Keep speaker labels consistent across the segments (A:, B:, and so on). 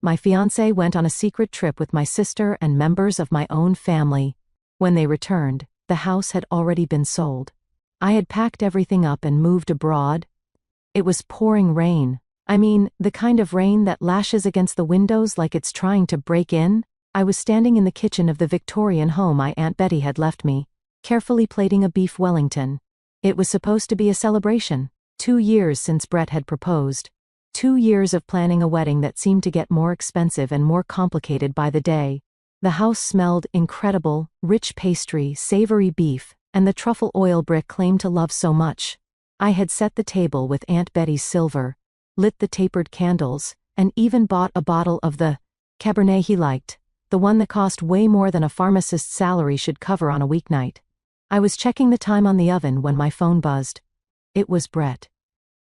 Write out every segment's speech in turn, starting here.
A: My fiancé went on a secret trip with my sister and members of my own family. When they returned, the house had already been sold. I had packed everything up and moved abroad. It was pouring rain. I mean, the kind of rain that lashes against the windows like it's trying to break in. I was standing in the kitchen of the Victorian home my Aunt Betty had left me, carefully plating a beef Wellington. It was supposed to be a celebration. 2 years since Brett had proposed. 2 years of planning a wedding that seemed to get more expensive and more complicated by the day. The house smelled incredible, rich pastry, savory beef, and the truffle oil Brick claimed to love so much. I had set the table with Aunt Betty's silver, lit the tapered candles, and even bought a bottle of the Cabernet he liked, the one that cost way more than a pharmacist's salary should cover on a weeknight. I was checking the time on the oven when my phone buzzed. It was Brett.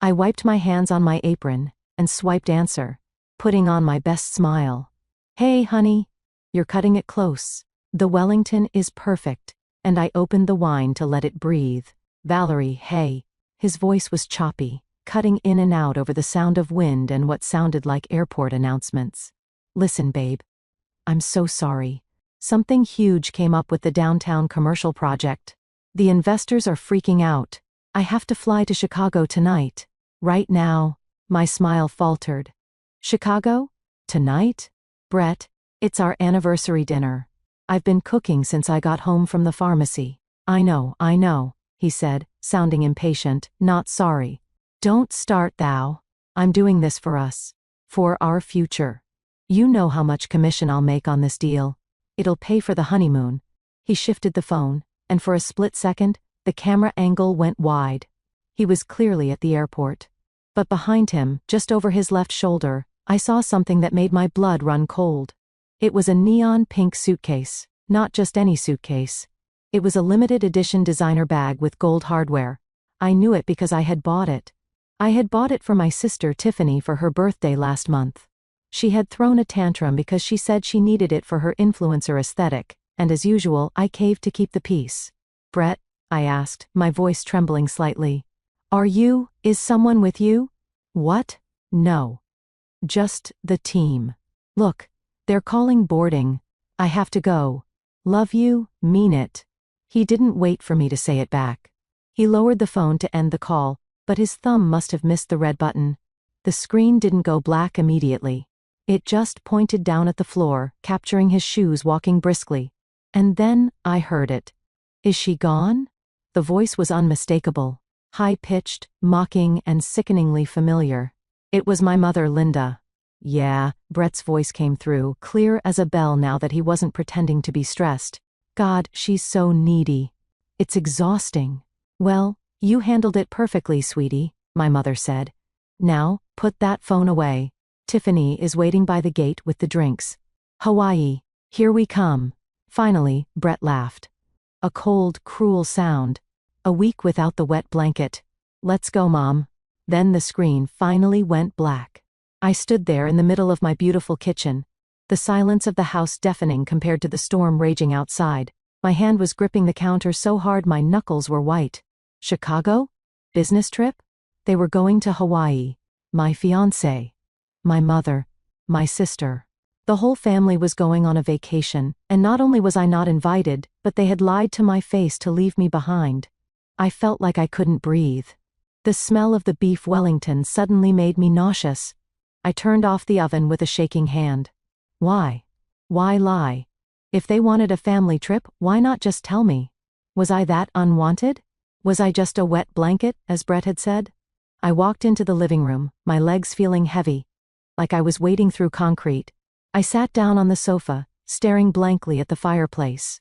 A: I wiped my hands on my apron and swiped answer, putting on my best smile. "Hey, honey. You're cutting it close. The Wellington is perfect." And I opened the wine to let it breathe. "Valerie, hey." His voice was choppy, cutting in and out over the sound of wind and what sounded like airport announcements. "Listen, babe. I'm so sorry. Something huge came up with the downtown commercial project. The investors are freaking out. I have to fly to Chicago tonight. Right now." My smile faltered. "Chicago? Tonight? Brett, it's our anniversary dinner. I've been cooking since I got home from the pharmacy." I know, he said, sounding impatient. "Not sorry. Don't start thou. I'm doing this for us. For our future. You know how much commission I'll make on this deal. It'll pay for the honeymoon." He shifted the phone, and for a split second, the camera angle went wide. He was clearly at the airport. But behind him, just over his left shoulder, I saw something that made my blood run cold. It was a neon pink suitcase, not just any suitcase. It was a limited edition designer bag with gold hardware. I knew it because I had bought it. I had bought it for my sister Tiffany for her birthday last month. She had thrown a tantrum because she said she needed it for her influencer aesthetic, and as usual, I caved to keep the peace. "Brett?" I asked, my voice trembling slightly. Is someone with you?" "What?" "No. Just the team. Look, they're calling boarding. I have to go. Love you, mean it." He didn't wait for me to say it back. He lowered the phone to end the call, but his thumb must have missed the red button. The screen didn't go black immediately. It just pointed down at the floor, capturing his shoes walking briskly. And then I heard it. "Is she gone?" The voice was unmistakable. High-pitched, mocking, and sickeningly familiar. It was my mother, Linda. "Yeah," Brett's voice came through, clear as a bell now that he wasn't pretending to be stressed. "God, she's so needy. It's exhausting." "Well, you handled it perfectly, sweetie," my mother said. "Now, put that phone away. Tiffany is waiting by the gate with the drinks. Hawaii, here we come." Finally, Brett laughed. A cold, cruel sound. A week without the wet blanket. "Let's go, Mom." Then the screen finally went black. I stood there in the middle of my beautiful kitchen, the silence of the house deafening compared to the storm raging outside. My hand was gripping the counter so hard my knuckles were white. Chicago? Business trip? They were going to Hawaii. My fiancé. My mother. My sister. The whole family was going on a vacation, and not only was I not invited, but they had lied to my face to leave me behind. I felt like I couldn't breathe. The smell of the beef Wellington suddenly made me nauseous. I turned off the oven with a shaking hand. Why? Why lie? If they wanted a family trip, why not just tell me? Was I that unwanted? Was I just a wet blanket, as Brett had said? I walked into the living room, my legs feeling heavy, like I was wading through concrete. I sat down on the sofa, staring blankly at the fireplace.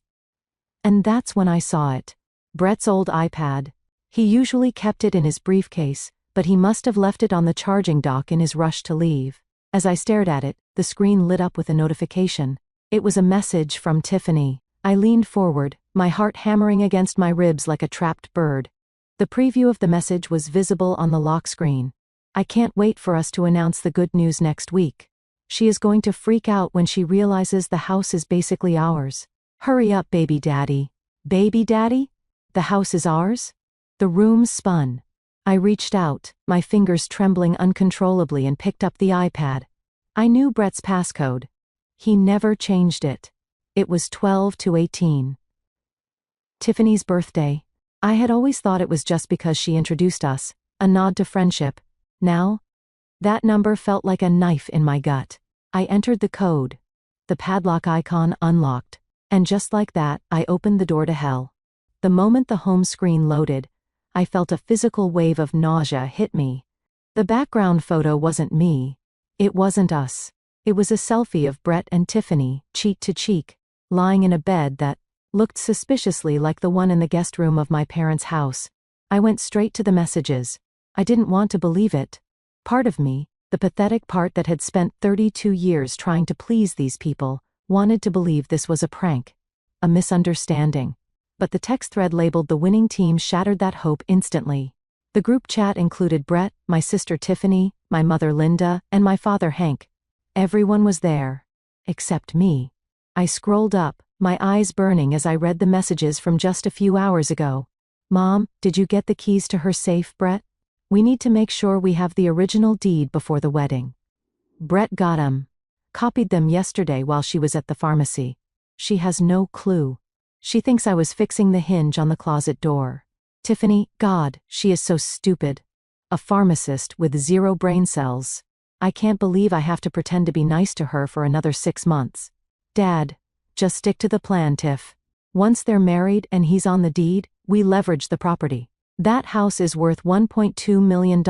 A: And that's when I saw it. Brett's old iPad. He usually kept it in his briefcase, but he must have left it on the charging dock in his rush to leave. As I stared at it, the screen lit up with a notification. It was a message from Tiffany. I leaned forward, my heart hammering against my ribs like a trapped bird. The preview of the message was visible on the lock screen. "I can't wait for us to announce the good news next week. She is going to freak out when she realizes the house is basically ours. Hurry up, baby daddy." "Baby daddy? The house is ours?" The room spun. I reached out, my fingers trembling uncontrollably, and picked up the iPad. I knew Brett's passcode. He never changed it. It was 12 to 18. Tiffany's birthday. I had always thought it was just because she introduced us, a nod to friendship. Now, that number felt like a knife in my gut. I entered the code. The padlock icon unlocked. And just like that, I opened the door to hell. The moment the home screen loaded, I felt a physical wave of nausea hit me. The background photo wasn't me. It wasn't us. It was a selfie of Brett and Tiffany, cheek to cheek, lying in a bed that looked suspiciously like the one in the guest room of my parents' house. I went straight to the messages. I didn't want to believe it. Part of me, the pathetic part that had spent 32 years trying to please these people, wanted to believe this was a prank, a misunderstanding. But the text thread labeled "The winning team" shattered that hope instantly. The group chat included Brett, my sister Tiffany, my mother Linda, and my father Hank. Everyone was there. Except me. I scrolled up, my eyes burning as I read the messages from just a few hours ago. "Mom, did you get the keys to her safe, Brett? We need to make sure we have the original deed before the wedding." Brett got 'em. Copied them yesterday while she was at the pharmacy. She has no clue. She thinks I was fixing the hinge on the closet door. Tiffany, God, she is so stupid. A pharmacist with 0 brain cells. I can't believe I have to pretend to be nice to her for another 6 months. Dad, just stick to the plan, Tiff. Once they're married and he's on the deed, we leverage the property. That house is worth $1.2 million.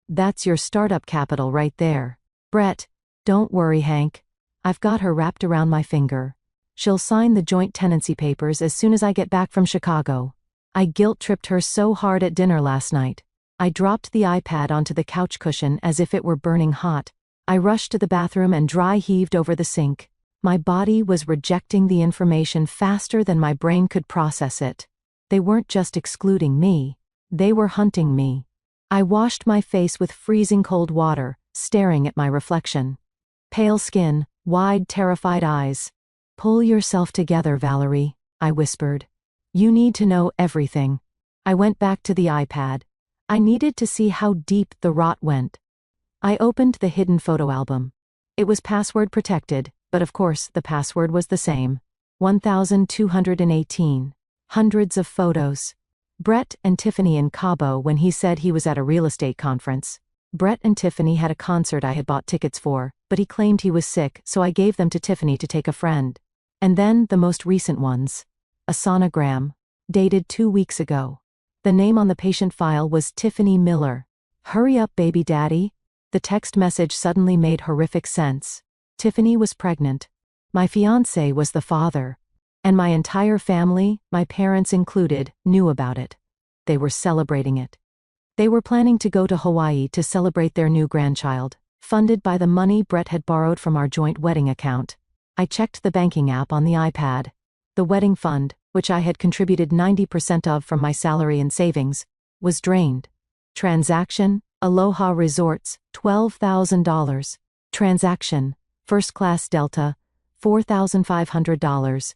A: That's your startup capital right there. Brett, don't worry, Hank. I've got her wrapped around my finger. She'll sign the joint tenancy papers as soon as I get back from Chicago. I guilt-tripped her so hard at dinner last night. I dropped the iPad onto the couch cushion as if it were burning hot. I rushed to the bathroom and dry heaved over the sink. My body was rejecting the information faster than my brain could process it. They weren't just excluding me. They were hunting me. I washed my face with freezing cold water, staring at my reflection. Pale skin, wide, terrified eyes. "Pull yourself together, Valerie," I whispered. "You need to know everything." I went back to the iPad. I needed to see how deep the rot went. I opened the hidden photo album. It was password protected, but of course the password was the same. 1218. Hundreds of photos. Brett and Tiffany in Cabo when he said he was at a real estate conference. Brett and Tiffany had a concert I had bought tickets for, but he claimed he was sick, so I gave them to Tiffany to take a friend. And then the most recent ones. A sonogram. Dated 2 weeks ago. The name on the patient file was Tiffany Miller. "Hurry up, baby daddy." The text message suddenly made horrific sense. Tiffany was pregnant. My fiance was the father. And my entire family, my parents included, knew about it. They were celebrating it. They were planning to go to Hawaii to celebrate their new grandchild, funded by the money Brett had borrowed from our joint wedding account. I checked the banking app on the iPad. The wedding fund, which I had contributed 90% of from my salary and savings, was drained. Transaction, Aloha Resorts, $12,000. Transaction, First Class Delta, $4,500.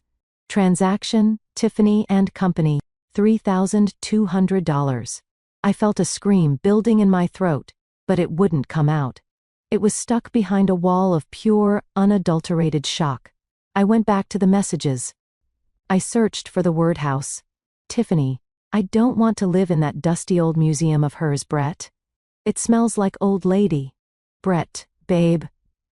A: Transaction, Tiffany and Company, $3,200. I felt a scream building in my throat, but it wouldn't come out. It was stuck behind a wall of pure, unadulterated shock. I went back to the messages. I searched for the word house. "Tiffany, I don't want to live in that dusty old museum of hers, Brett. It smells like old lady. Brett, babe,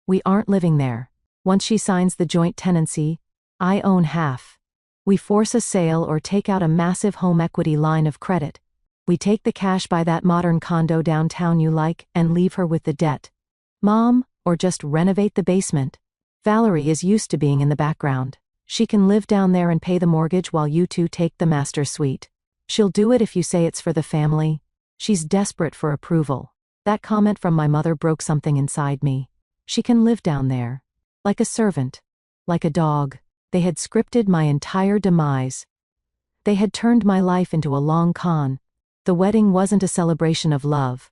A: we aren't living there. Once she signs the joint tenancy, I own half. We force a sale or take out a massive home equity line of credit. We take the cash, buy that modern condo downtown you like, and leave her with the debt. Mom, or just renovate the basement. Valerie is used to being in the background. She can live down there and pay the mortgage while you two take the master suite. She'll do it if you say it's for the family. She's desperate for approval." That comment from my mother broke something inside me. She can live down there. Like a servant. Like a dog. They had scripted my entire demise. They had turned my life into a long con. The wedding wasn't a celebration of love.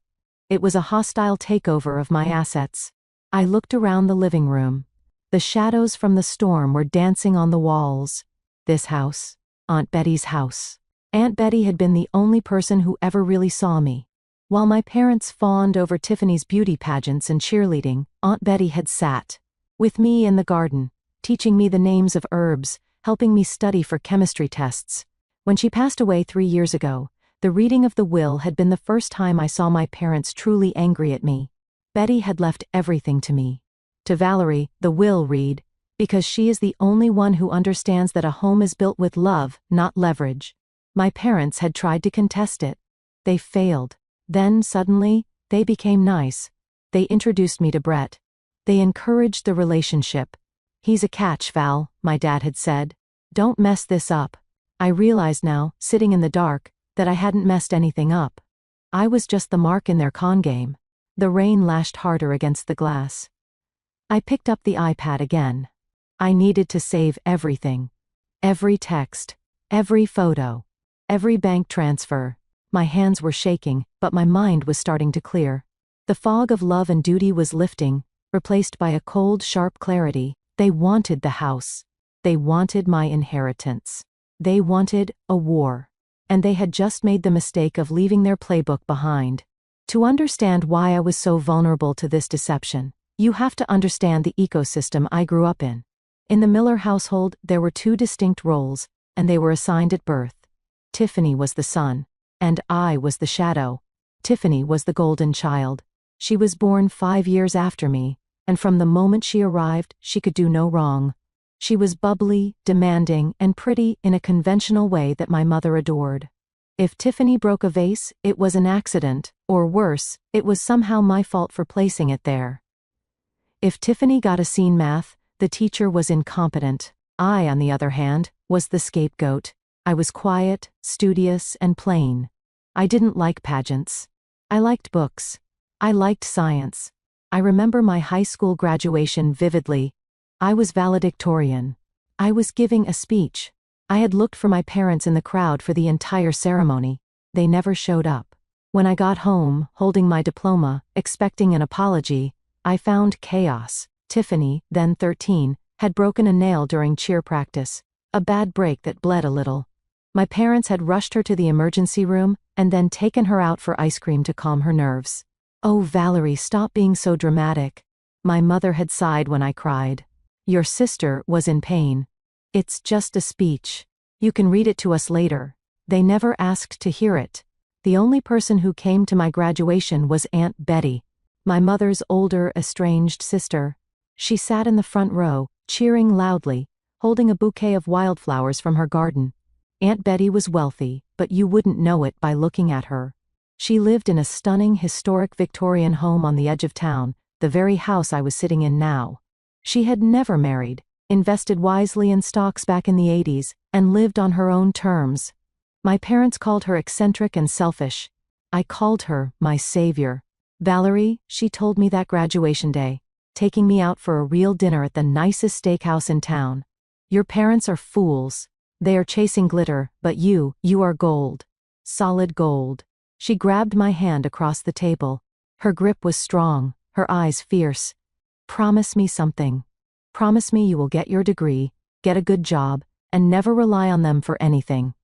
A: It was a hostile takeover of my assets. I looked around the living room. The shadows from the storm were dancing on the walls. This house. Aunt Betty's house. Aunt Betty had been the only person who ever really saw me. While my parents fawned over Tiffany's beauty pageants and cheerleading, Aunt Betty had sat with me in the garden, teaching me the names of herbs, helping me study for chemistry tests. When she passed away 3 years ago, the reading of the will had been the first time I saw my parents truly angry at me. Betty had left everything to me. To Valerie, the will read, because she is the only one who understands that a home is built with love, not leverage. My parents had tried to contest it. They failed. Then, suddenly, they became nice. They introduced me to Brett. They encouraged the relationship. He's a catch, Val, my dad had said. Don't mess this up. I realized now, sitting in the dark, that I hadn't messed anything up. I was just the mark in their con game. The rain lashed harder against the glass. I picked up the iPad again. I needed to save everything. Every text. Every photo. Every bank transfer. My hands were shaking, but my mind was starting to clear. The fog of love and duty was lifting, replaced by a cold, sharp clarity. They wanted the house. They wanted my inheritance. They wanted a war. And they had just made the mistake of leaving their playbook behind. To understand why I was so vulnerable to this deception, you have to understand the ecosystem I grew up in. In the Miller household, there were 2 distinct roles, and they were assigned at birth. Tiffany was the sun, and I was the shadow. Tiffany was the golden child. She was born 5 years after me, and from the moment she arrived, she could do no wrong. She was bubbly, demanding, and pretty in a conventional way that my mother adored. If Tiffany broke a vase, it was an accident, or worse, it was somehow my fault for placing it there. If Tiffany got a C in math, the teacher was incompetent. I, on the other hand, was the scapegoat. I was quiet, studious, and plain. I didn't like pageants. I liked books. I liked science. I remember my high school graduation vividly. I was valedictorian. I was giving a speech. I had looked for my parents in the crowd for the entire ceremony. They never showed up. When I got home, holding my diploma, expecting an apology, I found chaos. Tiffany, then 13, had broken a nail during cheer practice, a bad break that bled a little. My parents had rushed her to the emergency room and then taken her out for ice cream to calm her nerves. Oh, Valerie, stop being so dramatic. My mother had sighed when I cried. Your sister was in pain. It's just a speech. You can read it to us later. They never asked to hear it. The only person who came to my graduation was Aunt Betty, my mother's older, estranged sister. She sat in the front row, cheering loudly, holding a bouquet of wildflowers from her garden. Aunt Betty was wealthy, but you wouldn't know it by looking at her. She lived in a stunning, historic Victorian home on the edge of town, the very house I was sitting in now. She had never married, invested wisely in stocks back in the 80s, and lived on her own terms. My parents called her eccentric and selfish. I called her my savior. Valerie, she told me that graduation day, taking me out for a real dinner at the nicest steakhouse in town. Your parents are fools. They are chasing glitter, but you are gold. Solid gold. She grabbed my hand across the table. Her grip was strong, her eyes fierce. Promise me something. Promise me you will get your degree, get a good job, and never rely on them for anything.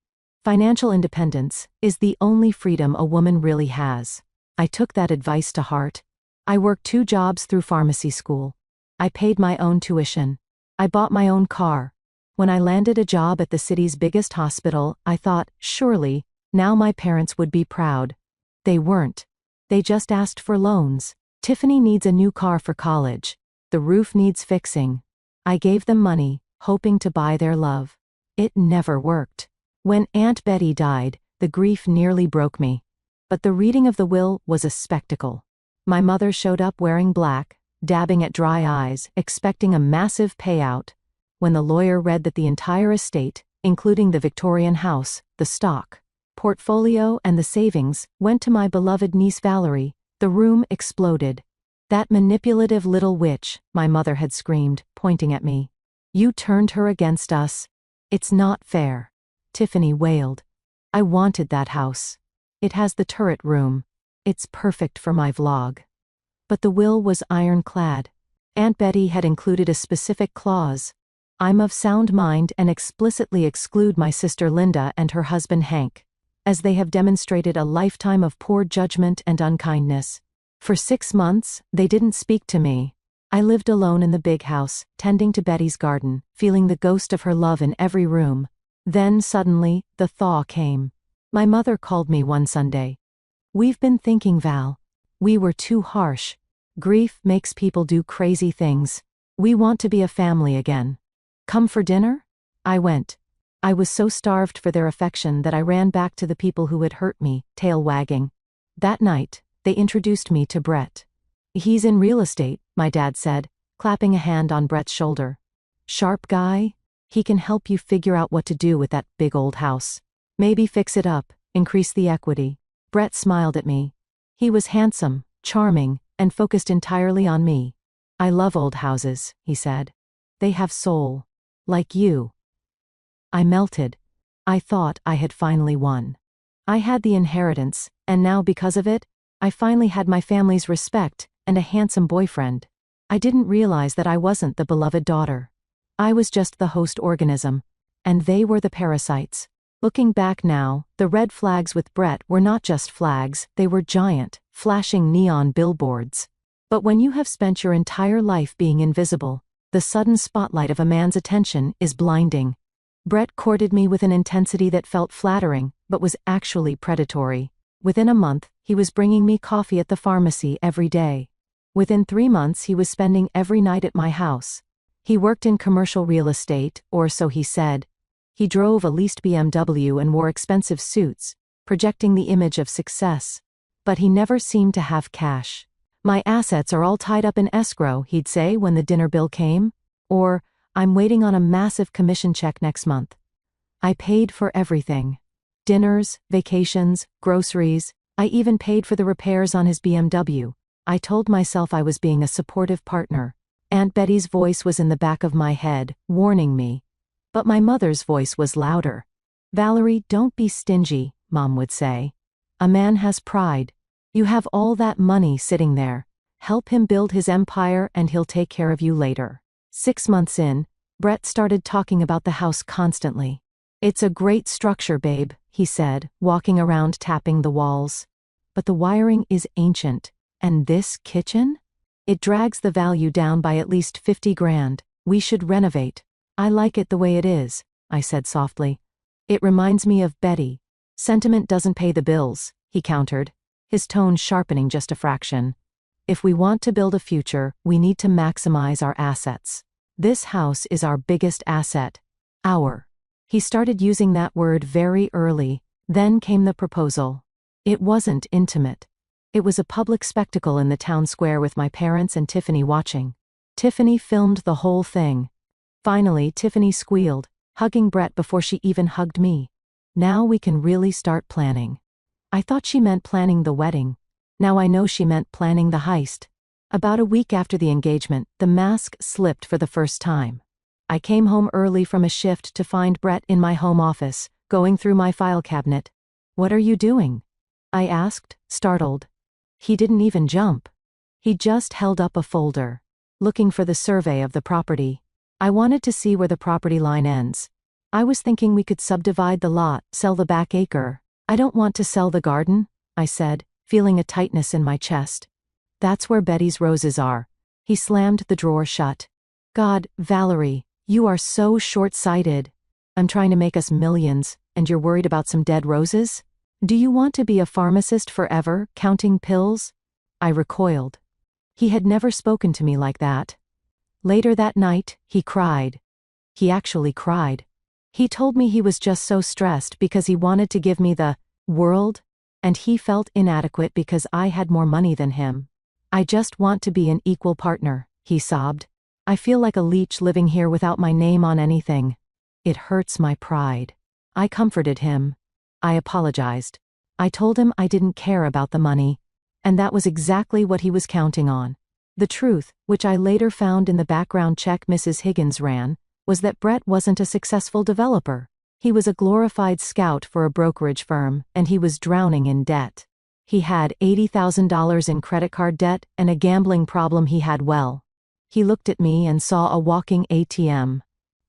A: Financial independence is the only freedom a woman really has. I took that advice to heart. I worked 2 jobs through pharmacy school. I paid my own tuition. I bought my own car. When I landed a job at the city's biggest hospital, I thought, surely, now my parents would be proud. They weren't. They just asked for loans. Tiffany needs a new car for college. The roof needs fixing. I gave them money, hoping to buy their love. It never worked. When Aunt Betty died, the grief nearly broke me. But the reading of the will was a spectacle. My mother showed up wearing black, dabbing at dry eyes, expecting a massive payout. When the lawyer read that the entire estate, including the Victorian house, the stock, portfolio, and the savings, went to my beloved niece Valerie, the room exploded. That manipulative little witch, my mother had screamed, pointing at me. You turned her against us. It's not fair. Tiffany wailed. I wanted that house. It has the turret room. It's perfect for my vlog. But the will was ironclad. Aunt Betty had included a specific clause. I'm of sound mind and explicitly exclude my sister Linda and her husband Hank. as they have demonstrated a lifetime of poor judgment and unkindness. For 6 months, they didn't speak to me. I lived alone in the big house, tending to Betty's garden, feeling the ghost of her love in every room. Then suddenly, the thaw came. My mother called me one Sunday. "We've been thinking, Val. We were too harsh. Grief makes people do crazy things. We want to be a family again. Come for dinner?" I went. I was so starved for their affection that I ran back to the people who had hurt me, tail wagging. That night, they introduced me to Brett. "He's in real estate," my dad said, clapping a hand on Brett's shoulder. "Sharp guy? He can help you figure out what to do with that big old house. Maybe fix it up, increase the equity." Brett smiled at me. He was handsome, charming, and focused entirely on me. "I love old houses," he said. "They have soul. Like you." I melted. I thought I had finally won. I had the inheritance, and now because of it, I finally had my family's respect and a handsome boyfriend. I didn't realize that I wasn't the beloved daughter. I was just the host organism, and they were the parasites. Looking back now, the red flags with Brett were not just flags, they were giant, flashing neon billboards. But when you have spent your entire life being invisible, the sudden spotlight of a man's attention is blinding. Brett courted me with an intensity that felt flattering, but was actually predatory. Within a month, he was bringing me coffee at the pharmacy every day. Within 3 months, he was spending every night at my house. He worked in commercial real estate, or so he said. He drove a leased BMW and wore expensive suits, projecting the image of success. But he never seemed to have cash. "My assets are all tied up in escrow," he'd say when the dinner bill came. Or, "I'm waiting on a massive commission check next month." I paid for everything. Dinners, vacations, groceries. I even paid for the repairs on his BMW. I told myself I was being a supportive partner. Aunt Betty's voice was in the back of my head, warning me. But my mother's voice was louder. "Valerie, don't be stingy," Mom would say. "A man has pride. You have all that money sitting there. Help him build his empire and he'll take care of you later." 6 months in, Brett started talking about the house constantly. "It's a great structure, babe," he said, walking around tapping the walls. "But the wiring is ancient. And this kitchen? It drags the value down by at least 50 grand. We should renovate." "I like it the way it is," I said softly. "It reminds me of Betty." "Sentiment doesn't pay the bills," he countered, his tone sharpening just a fraction. "If we want to build a future, we need to maximize our assets. This house is our biggest asset. Our." He started using that word very early. Then came the proposal. It wasn't intimate. It was a public spectacle in the town square with my parents and Tiffany watching. Tiffany filmed the whole thing. Finally, Tiffany squealed, hugging Brett before she even hugged me. "Now we can really start planning." I thought she meant planning the wedding. Now I know she meant planning the heist. About a week after the engagement, the mask slipped for the first time. I came home early from a shift to find Brett in my home office, going through my file cabinet. "What are you doing?" I asked, startled. He didn't even jump. He just held up a folder, looking for the survey of the property. I wanted to see where the property line ends. I was thinking we could subdivide the lot, sell the back acre. "I don't want to sell the garden," I said, feeling a tightness in my chest. "That's where Betty's roses are." He slammed the drawer shut. "God, Valerie, you are so short-sighted. I'm trying to make us millions, and you're worried about some dead roses? Do you want to be a pharmacist forever, counting pills?" I recoiled. He had never spoken to me like that. Later that night, he cried. He actually cried. He told me he was just so stressed because he wanted to give me the world, and he felt inadequate because I had more money than him. "I just want to be an equal partner," he sobbed. "I feel like a leech living here without my name on anything. It hurts my pride." I comforted him. I apologized. I told him I didn't care about the money, and that was exactly what he was counting on. The truth, which I later found in the background check Mrs. Higgins ran, was that Brett wasn't a successful developer. He was a glorified scout for a brokerage firm, and he was drowning in debt. He had $80,000 in credit card debt and a gambling problem he had well. He looked at me and saw a walking ATM.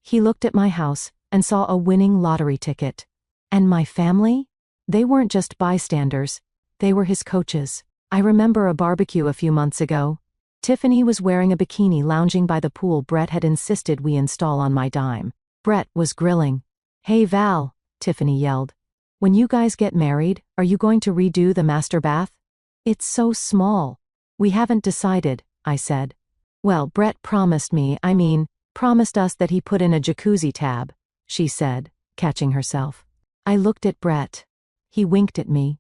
A: He looked at my house and saw a winning lottery ticket. And my family? They weren't just bystanders, they were his coaches. I remember a barbecue a few months ago. Tiffany was wearing a bikini lounging by the pool Brett had insisted we install on my dime. Brett was grilling. "Hey Val," Tiffany yelled. "When you guys get married, are you going to redo the master bath?" "It's so small." "We haven't decided," I said. "Well, Brett promised us that he put in a jacuzzi tab," she said, catching herself. I looked at Brett. He winked at me.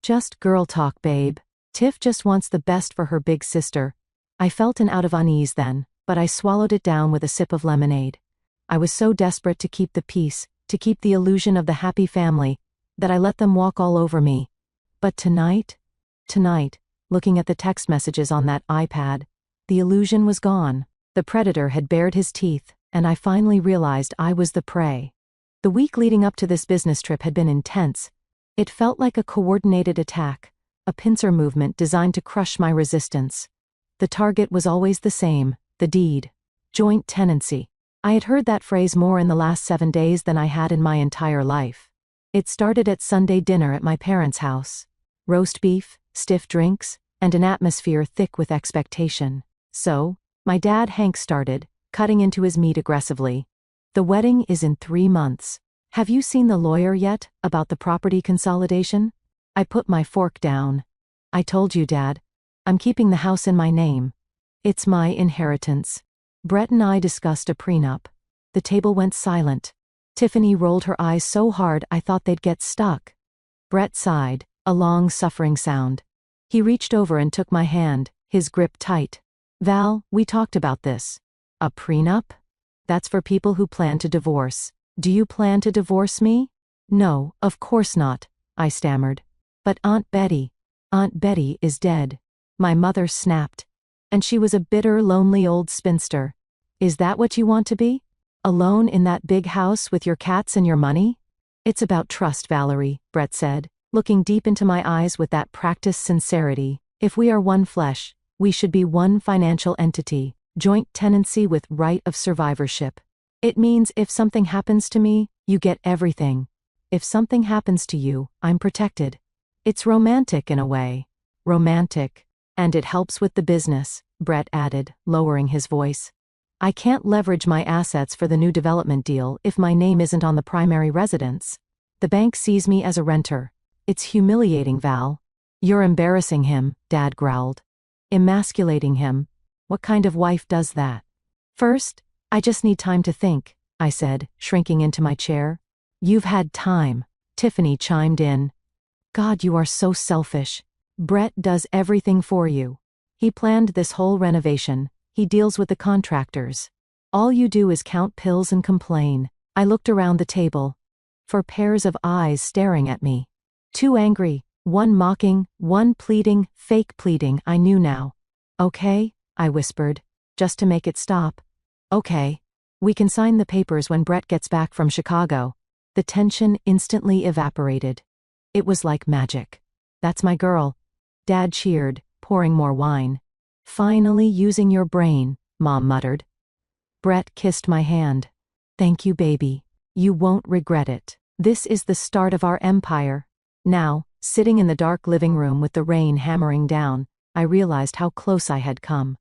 A: "Just girl talk, babe. Tiff just wants the best for her big sister." I felt an out of unease then, but I swallowed it down with a sip of lemonade. I was so desperate to keep the peace, to keep the illusion of the happy family, that I let them walk all over me. But tonight, looking at the text messages on that iPad, the illusion was gone. The predator had bared his teeth, and I finally realized I was the prey. The week leading up to this business trip had been intense. It felt like a coordinated attack, a pincer movement designed to crush my resistance. The target was always the same, the deed. Joint tenancy. I had heard that phrase more in the last 7 days than I had in my entire life. It started at Sunday dinner at my parents' house. Roast beef, stiff drinks, and an atmosphere thick with expectation. So, my dad Hank started, cutting into his meat aggressively. "The wedding is in 3 months. Have you seen the lawyer yet, about the property consolidation?" I put my fork down. "I told you, Dad. I'm keeping the house in my name. It's my inheritance." Brett and I discussed a prenup. The table went silent. Tiffany rolled her eyes so hard I thought they'd get stuck. Brett sighed, a long suffering sound. He reached over and took my hand, his grip tight. "Val, we talked about this. A prenup? That's for people who plan to divorce. Do you plan to divorce me?" "No, of course not," I stammered. "But Aunt Betty is dead." My mother snapped. "And she was a bitter, lonely old spinster. Is that what you want to be? Alone in that big house with your cats and your money?" "It's about trust, Valerie," Brett said, looking deep into my eyes with that practiced sincerity. "If we are one flesh, we should be one financial entity, joint tenancy with right of survivorship. It means if something happens to me, you get everything. If something happens to you, I'm protected. It's romantic in a way." "Romantic. And it helps with the business," Brett added, lowering his voice. "I can't leverage my assets for the new development deal if my name isn't on the primary residence. The bank sees me as a renter. It's humiliating, Val." "You're embarrassing him," Dad growled. "Emasculating him? What kind of wife does that?" "First, I just need time to think," I said, shrinking into my chair. "You've had time," Tiffany chimed in. "God, you are so selfish. Brett does everything for you. He planned this whole renovation. He deals with the contractors. All you do is count pills and complain." I looked around the table. 4 pairs of eyes staring at me. 2 angry, 1 mocking, 1 pleading, fake pleading. I knew now. "Okay," I whispered, just to make it stop. "Okay. We can sign the papers when Brett gets back from Chicago." The tension instantly evaporated. It was like magic. "That's my girl." Dad cheered, pouring more wine. "Finally using your brain," Mom muttered. Brett kissed my hand. "Thank you, baby. You won't regret it. This is the start of our empire." Now, sitting in the dark living room with the rain hammering down, I realized how close I had come.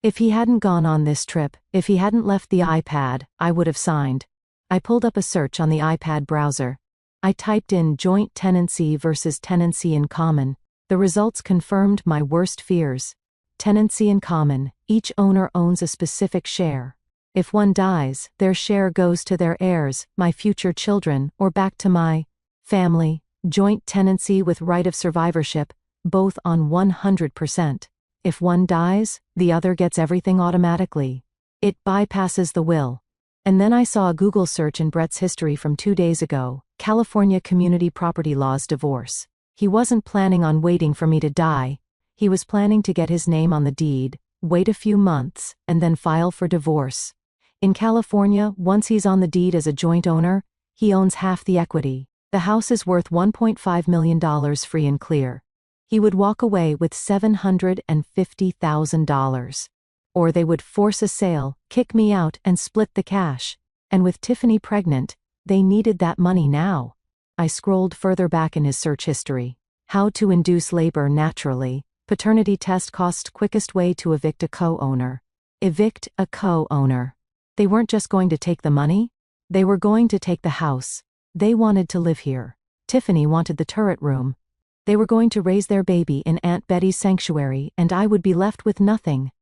A: If he hadn't gone on this trip, if he hadn't left the iPad, I would have signed. I pulled up a search on the iPad browser. I typed in joint tenancy versus tenancy in common. The results confirmed my worst fears. Tenancy in common, each owner owns a specific share. If one dies, their share goes to their heirs, my future children, or back to my family. Joint tenancy with right of survivorship, both on 100%. If one dies, the other gets everything automatically. It bypasses the will. And then I saw a Google search in Brett's history from 2 days ago, California Community Property Laws divorce. He wasn't planning on waiting for me to die. He was planning to get his name on the deed, wait a few months, and then file for divorce. In California, once he's on the deed as a joint owner, he owns half the equity. The house is worth $1.5 million free and clear. He would walk away with $750,000. Or they would force a sale, kick me out, and split the cash. And with Tiffany pregnant, they needed that money now. I scrolled further back in his search history. How to induce labor naturally. Paternity test costs quickest way to evict a co-owner. Evict a co-owner. They weren't just going to take the money. They were going to take the house. They wanted to live here. Tiffany wanted the turret room. They were going to raise their baby in Aunt Betty's sanctuary, and I would be left with nothing.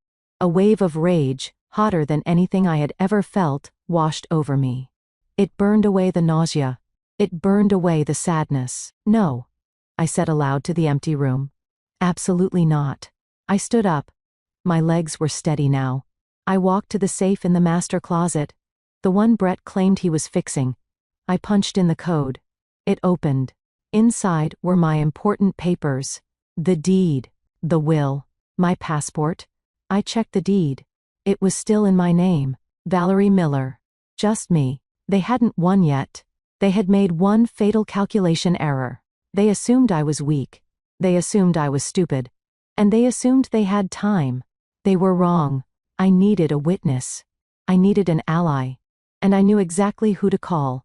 A: A wave of rage, hotter than anything I had ever felt, washed over me. It burned away the nausea. It burned away the sadness. No, I said aloud to the empty room. Absolutely not. I stood up. My legs were steady now. I walked to the safe in the master closet, the one Brett claimed he was fixing. I punched in the code. It opened. Inside were my important papers. The deed, the will, my passport. I checked the deed. It was still in my name, Valerie Miller. Just me. They hadn't won yet. They had made one fatal calculation error. They assumed I was weak. They assumed I was stupid. And they assumed they had time. They were wrong. I needed a witness. I needed an ally. And I knew exactly who to call.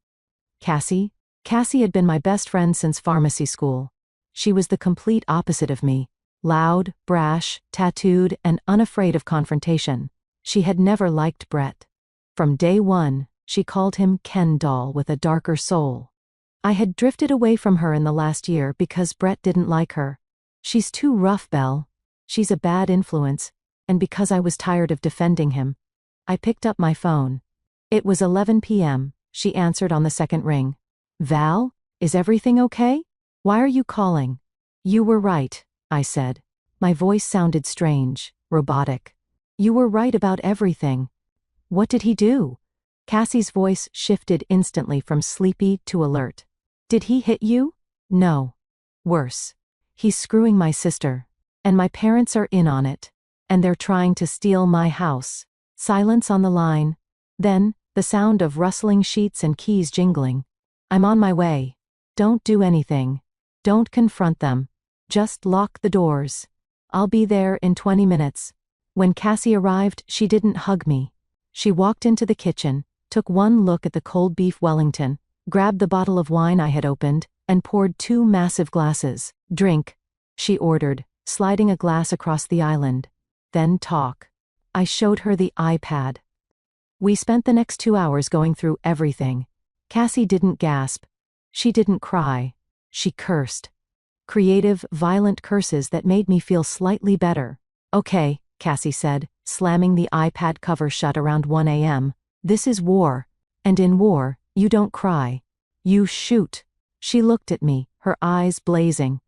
A: Cassie? Cassie had been my best friend since pharmacy school. She was the complete opposite of me. Loud, brash, tattooed, and unafraid of confrontation. She had never liked Brett. From day one, she called him Ken doll with a darker soul. I had drifted away from her in the last year because Brett didn't like her. She's too rough, Belle. She's a bad influence. And because I was tired of defending him. I picked up my phone. It was 11 p.m., she answered on the second ring. Val, is everything okay? Why are you calling? You were right, I said. My voice sounded strange, robotic. You were right about everything. What did he do? Cassie's voice shifted instantly from sleepy to alert. Did he hit you? No. Worse. He's screwing my sister. And my parents are in on it. And they're trying to steal my house. Silence on the line. Then, the sound of rustling sheets and keys jingling. I'm on my way. Don't do anything. Don't confront them. Just lock the doors. I'll be there in 20 minutes. When Cassie arrived, she didn't hug me. She walked into the kitchen, took one look at the cold beef Wellington, grabbed the bottle of wine I had opened, and poured 2 massive glasses. Drink, she ordered, sliding a glass across the island. Then talk. I showed her the iPad. We spent the next 2 hours going through everything. Cassie didn't gasp. She didn't cry. She cursed. Creative, violent curses that made me feel slightly better. Okay, Cassie said, slamming the iPad cover shut around 1 a.m. This is war. And in war, you don't cry. You shoot. She looked at me, her eyes blazing.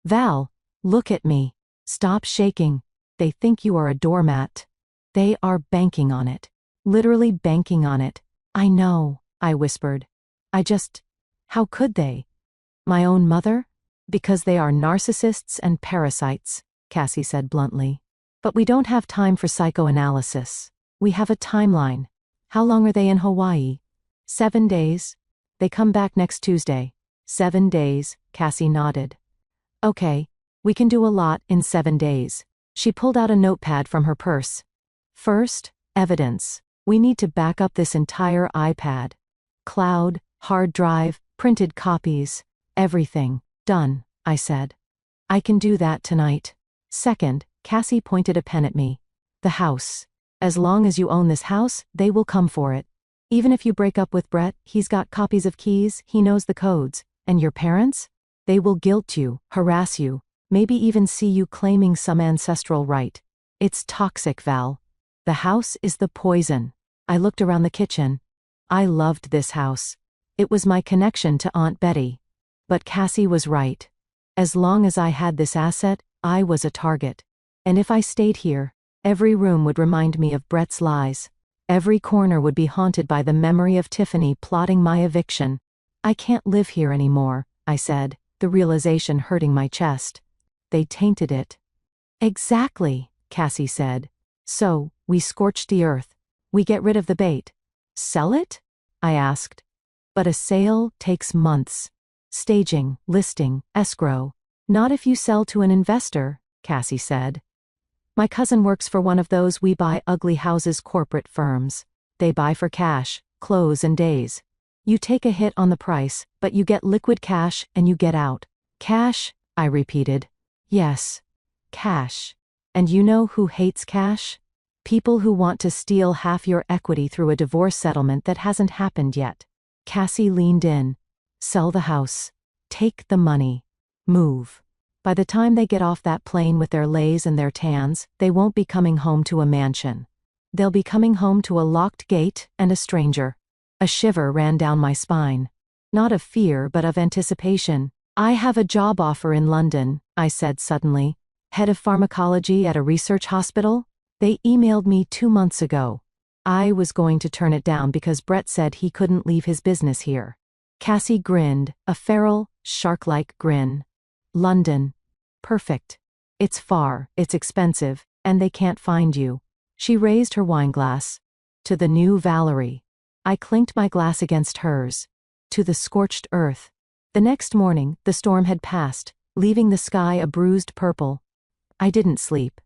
A: Val, look at me. Stop shaking. They think you are a doormat. They are banking on it. Literally banking on it. I know, I whispered. How could they? My own mother? Because they are narcissists and parasites, Cassie said bluntly. But we don't have time for psychoanalysis. We have a timeline. How long are they in Hawaii? 7 days. They come back next Tuesday. 7 days, Cassie nodded. Okay, we can do a lot in 7 days. She pulled out a notepad from her purse. First, evidence. We need to back up this entire iPad. Cloud, hard drive, printed copies, everything. Done, I said. I can do that tonight. Second, Cassie pointed a pen at me. The house. As long as you own this house, they will come for it. Even if you break up with Brett, he's got copies of keys, he knows the codes. And your parents? They will guilt you, harass you, maybe even see you claiming some ancestral right. It's toxic, Val. The house is the poison. I looked around the kitchen. I loved this house. It was my connection to Aunt Betty. But Cassie was right. As long as I had this asset, I was a target. And if I stayed here, every room would remind me of Brett's lies. Every corner would be haunted by the memory of Tiffany plotting my eviction. I can't live here anymore, I said, the realization hurting my chest. They tainted it. Exactly, Cassie said. So, we scorched the earth. We get rid of the bait. Sell it? I asked. But a sale takes months. Staging, listing, escrow. Not if you sell to an investor, Cassie said. My cousin works for one of those we buy ugly houses corporate firms. They buy for cash, close in days. You take a hit on the price, but you get liquid cash and you get out. Cash? I repeated. Yes. Cash. And you know who hates cash? People who want to steal half your equity through a divorce settlement that hasn't happened yet. Cassie leaned in. Sell the house. Take the money. Move. By the time they get off that plane with their lays and their tans, they won't be coming home to a mansion. They'll be coming home to a locked gate and a stranger. A shiver ran down my spine. Not of fear but of anticipation. I have a job offer in London, I said suddenly. Head of pharmacology at a research hospital? They emailed me 2 months ago. I was going to turn it down because Brett said he couldn't leave his business here. Cassie grinned, a feral, shark-like grin. London. Perfect. It's far, it's expensive, and they can't find you. She raised her wineglass. To the new Valerie. I clinked my glass against hers. To the scorched earth. The next morning, the storm had passed, leaving the sky a bruised purple. I didn't sleep.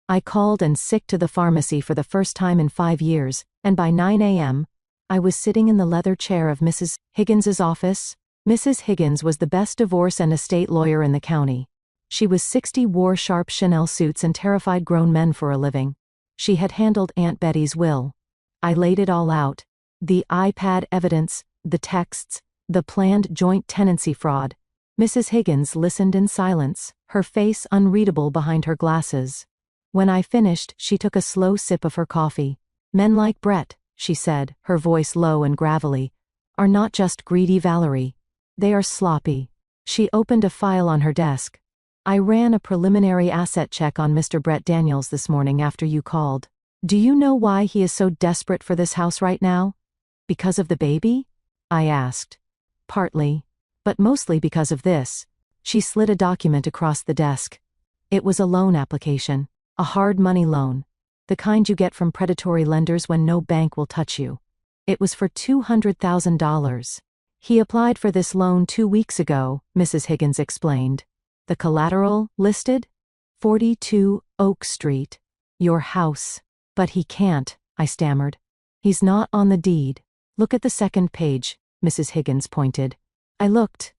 A: I called in sick to the pharmacy for the first time in 5 years, and by 9 a.m., I was sitting in the leather chair of Mrs. Higgins's office. Mrs. Higgins was the best divorce and estate lawyer in the county. She was 60, wore sharp Chanel suits and terrified grown men for a living. She had handled Aunt Betty's will. I laid it all out. The iPad evidence, the texts, the planned joint tenancy fraud. Mrs. Higgins listened in silence, her face unreadable behind her glasses. When I finished, she took a slow sip of her coffee. Men like Brett, she said, her voice low and gravelly, are not just greedy, Valerie. They are sloppy. She opened a file on her desk. I ran a preliminary asset check on Mr. Brett Daniels this morning after you called. Do you know why he is so desperate for this house right now? Because of the baby? I asked. Partly. But mostly because of this. She slid a document across the desk. It was a loan application. A hard money loan. The kind you get from predatory lenders when no bank will touch you. It was for $200,000. He applied for this loan 2 weeks ago, Mrs. Higgins explained. The collateral, listed? 42 Oak Street. Your house. But he can't, I stammered. He's not on the deed. Look at the second page, Mrs. Higgins pointed. I looked.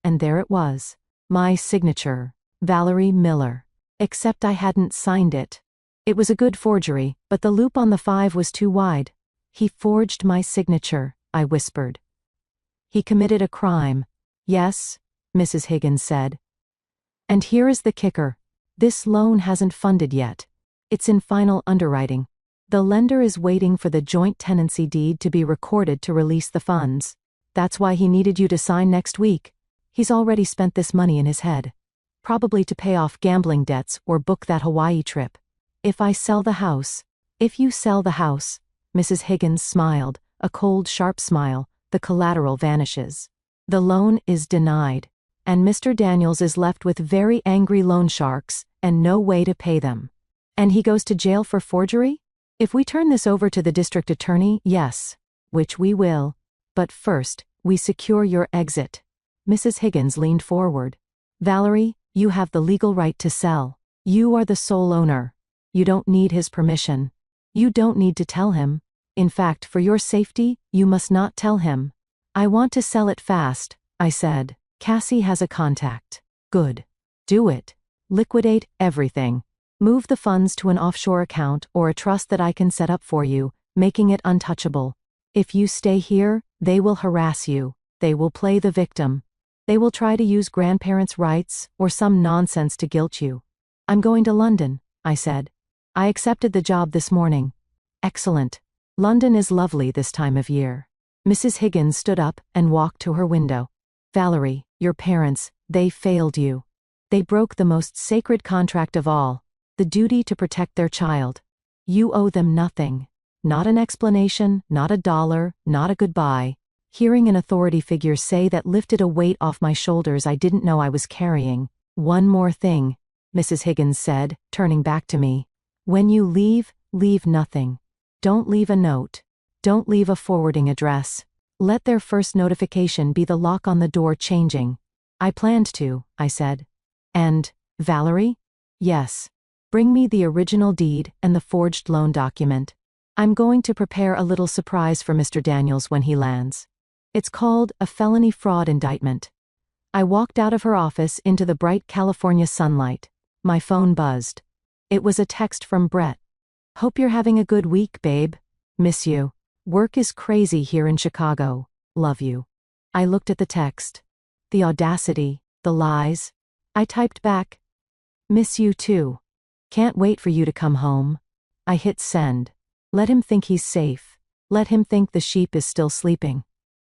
A: And there it was. My signature. Valerie Miller. Except I hadn't signed it. It was a good forgery, but the loop on the 5 was too wide. He forged my signature, I whispered. He committed a crime. Yes, Mrs. Higgins said. And here is the kicker. This loan hasn't funded yet. It's in final underwriting. The lender is waiting for the joint tenancy deed to be recorded to release the funds. That's why he needed you to sign next week. He's already spent this money in his head. Probably to pay off gambling debts or book that Hawaii trip. If you sell the house, Mrs. Higgins smiled, a cold, sharp smile, the collateral vanishes. The loan is denied. And Mr. Daniels is left with very angry loan sharks and no way to pay them. And he goes to jail for forgery? If we turn this over to the district attorney, yes. Which we will. But first, we secure your exit. Mrs. Higgins leaned forward. Valerie, you have the legal right to sell. You are the sole owner. You don't need his permission. You don't need to tell him. In fact, for your safety, you must not tell him. I want to sell it fast, I said. Cassie has a contact. Good. Do it. Liquidate everything. Move the funds to an offshore account or a trust that I can set up for you, making it untouchable. If you stay here, they will harass you. They will play the victim. They will try to use grandparents' rights or some nonsense to guilt you. I'm going to London, I said. I accepted the job this morning. Excellent. London is lovely this time of year. Mrs. Higgins stood up and walked to her window. Valerie, your parents, they failed you. They broke the most sacred contract of all. The duty to protect their child. You owe them nothing. Not an explanation, not a dollar, not a goodbye. Hearing an authority figure say that lifted a weight off my shoulders I didn't know I was carrying. One more thing, Mrs. Higgins said, turning back to me. When you leave, leave nothing. Don't leave a note. Don't leave a forwarding address. Let their first notification be the lock on the door changing. I planned to, I said. And, Valerie? Yes. Bring me the original deed and the forged loan document. I'm going to prepare a little surprise for Mr. Daniels when he lands. It's called a felony fraud indictment. I walked out of her office into the bright California sunlight. My phone buzzed. It was a text from Brett. "Hope you're having a good week, babe. Miss you. Work is crazy here in Chicago. Love you." I looked at the text. The audacity, the lies. I typed back, "Miss you too. Can't wait for you to come home." I hit send. Let him think he's safe. Let him think the sheep is still sleeping.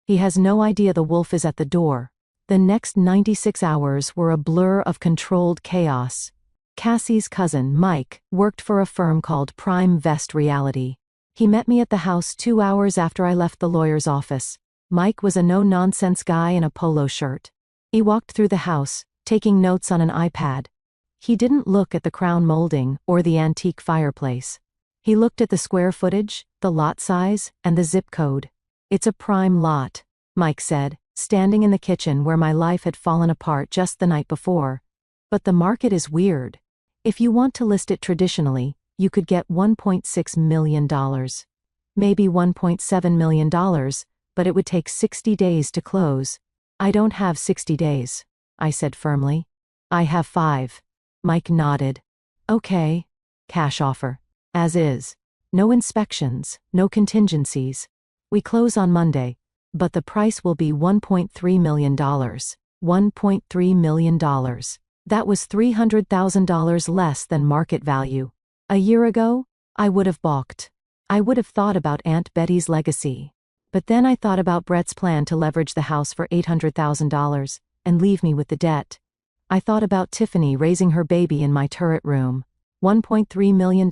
A: He has no idea the wolf is at the door. The next 96 hours were a blur of controlled chaos. Cassie's cousin, Mike, worked for a firm called Prime Vest Reality. He met me at the house 2 hours after I left the lawyer's office. Mike was a no-nonsense guy in a polo shirt. He walked through the house, taking notes on an iPad. He didn't look at the crown molding or the antique fireplace. He looked at the square footage, the lot size, and the zip code. "It's a prime lot," Mike said, standing in the kitchen where my life had fallen apart just the night before. "But the market is weird. If you want to list it traditionally, you could get $1.6 million. Maybe $1.7 million, but it would take 60 days to close." "I don't have 60 days," I said firmly. "I have 5. Mike nodded. "Okay. Cash offer. As is. No inspections, no contingencies. We close on Monday, but the price will be $1.3 million. $1.3 million. That was $300,000 less than market value. A year ago, I would have balked. I would have thought about Aunt Betty's legacy. But then I thought about Brett's plan to leverage the house for $800,000 and leave me with the debt. I thought about Tiffany raising her baby in my turret room. $1.3 million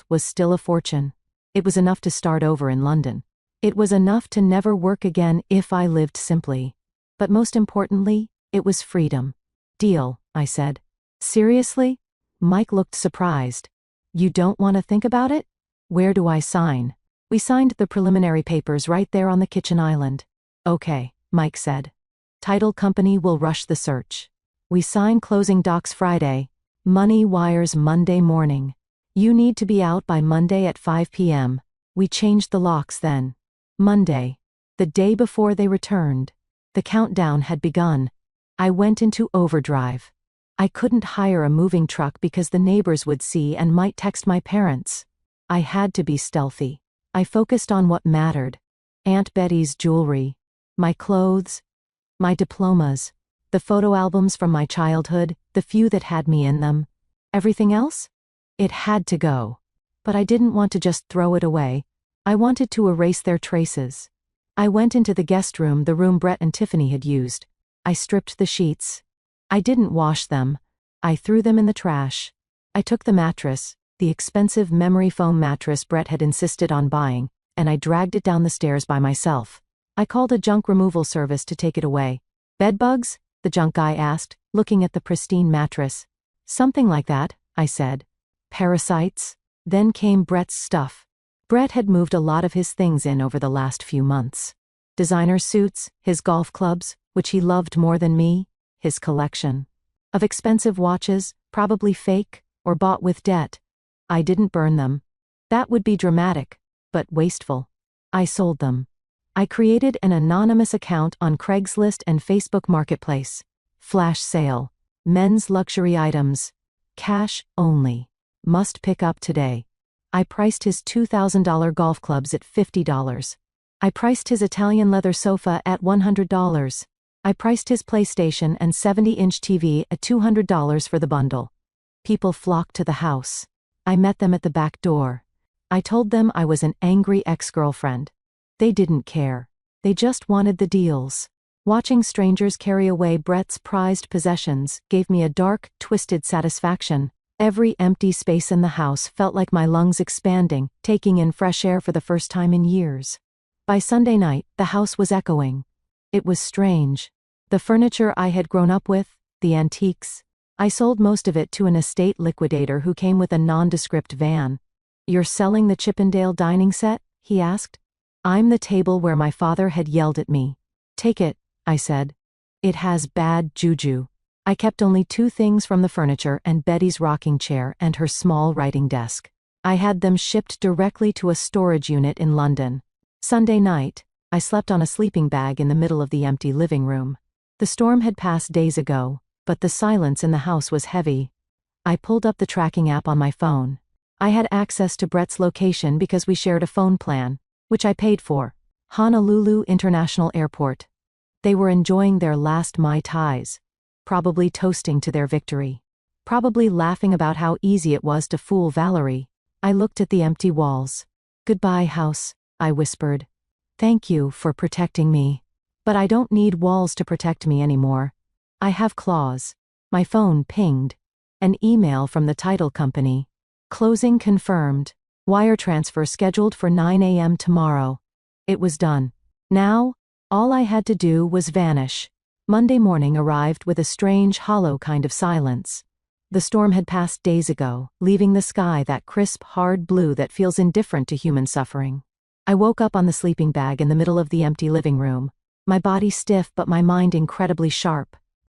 A: was still a fortune. It was enough to start over in London. It was enough to never work again if I lived simply. But most importantly, it was freedom. "Deal," I said. "Seriously?" Mike looked surprised. "You don't want to think about it? Where do I sign?" We signed the preliminary papers right there on the kitchen island. "Okay," Mike said. "Title company will rush the search. We sign closing docs Friday. Money wires Monday morning. You need to be out by Monday at 5 p.m. We changed the locks then. Monday. The day before they returned. The countdown had begun. I went into overdrive. I couldn't hire a moving truck because the neighbors would see and might text my parents. I had to be stealthy. I focused on what mattered. Aunt Betty's jewelry. My clothes. My diplomas. The photo albums from my childhood, the few that had me in them. Everything else? It had to go. But I didn't want to just throw it away. I wanted to erase their traces. I went into the guest room, the room Brett and Tiffany had used. I stripped the sheets. I didn't wash them. I threw them in the trash. I took the mattress, the expensive memory foam mattress Brett had insisted on buying, and I dragged it down the stairs by myself. I called a junk removal service to take it away. "Bedbugs?" the junk guy asked, looking at the pristine mattress. "Something like that," I said. "Parasites?" Then came Brett's stuff. Brett had moved a lot of his things in over the last few months. Designer suits, his golf clubs, which he loved more than me, his collection of expensive watches, probably fake, or bought with debt. I didn't burn them. That would be dramatic, but wasteful. I sold them. I created an anonymous account on Craigslist and Facebook Marketplace. Flash sale. Men's luxury items. Cash only. Must pick up today. I priced his $2,000 golf clubs at $50. I priced his Italian leather sofa at $100. I priced his PlayStation and 70-inch TV at $200 for the bundle. People flocked to the house. I met them at the back door. I told them I was an angry ex-girlfriend. They didn't care. They just wanted the deals. Watching strangers carry away Brett's prized possessions gave me a dark, twisted satisfaction. Every empty space in the house felt like my lungs expanding, taking in fresh air for the first time in years. By Sunday night, the house was echoing. It was strange. The furniture I had grown up with, the antiques, I sold most of it to an estate liquidator who came with a nondescript van. "You're selling the Chippendale dining set?" he asked. "I'm the table where my father had yelled at me." "Take it," I said. "It has bad juju." I kept only 2 things from the furniture and Betty's rocking chair and her small writing desk. I had them shipped directly to a storage unit in London. Sunday night, I slept on a sleeping bag in the middle of the empty living room. The storm had passed days ago, but the silence in the house was heavy. I pulled up the tracking app on my phone. I had access to Brett's location because we shared a phone plan, which I paid for. Honolulu International Airport. They were enjoying their last Mai Tais. Probably toasting to their victory. Probably laughing about how easy it was to fool Valerie. I looked at the empty walls. "Goodbye, house," I whispered. "Thank you for protecting me. But I don't need walls to protect me anymore. I have claws." My phone pinged. An email from the title company. "Closing confirmed. Wire transfer scheduled for 9 a.m. tomorrow." It was done. Now, all I had to do was vanish. Monday morning arrived with a strange, hollow kind of silence. The storm had passed days ago, leaving the sky that crisp, hard blue that feels indifferent to human suffering. I woke up on the sleeping bag in the middle of the empty living room, my body stiff but my mind incredibly sharp.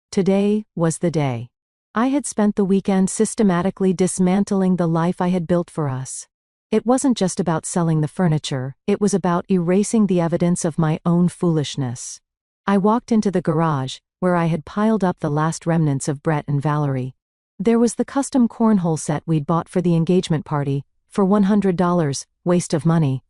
A: Today was the day. I had spent the weekend systematically dismantling the life I had built for us. It wasn't just about selling the furniture, it was about erasing the evidence of my own foolishness. I walked into the garage, where I had piled up the last remnants of Brett and Valerie. There was the custom cornhole set we'd bought for the engagement party, for $100, waste of money.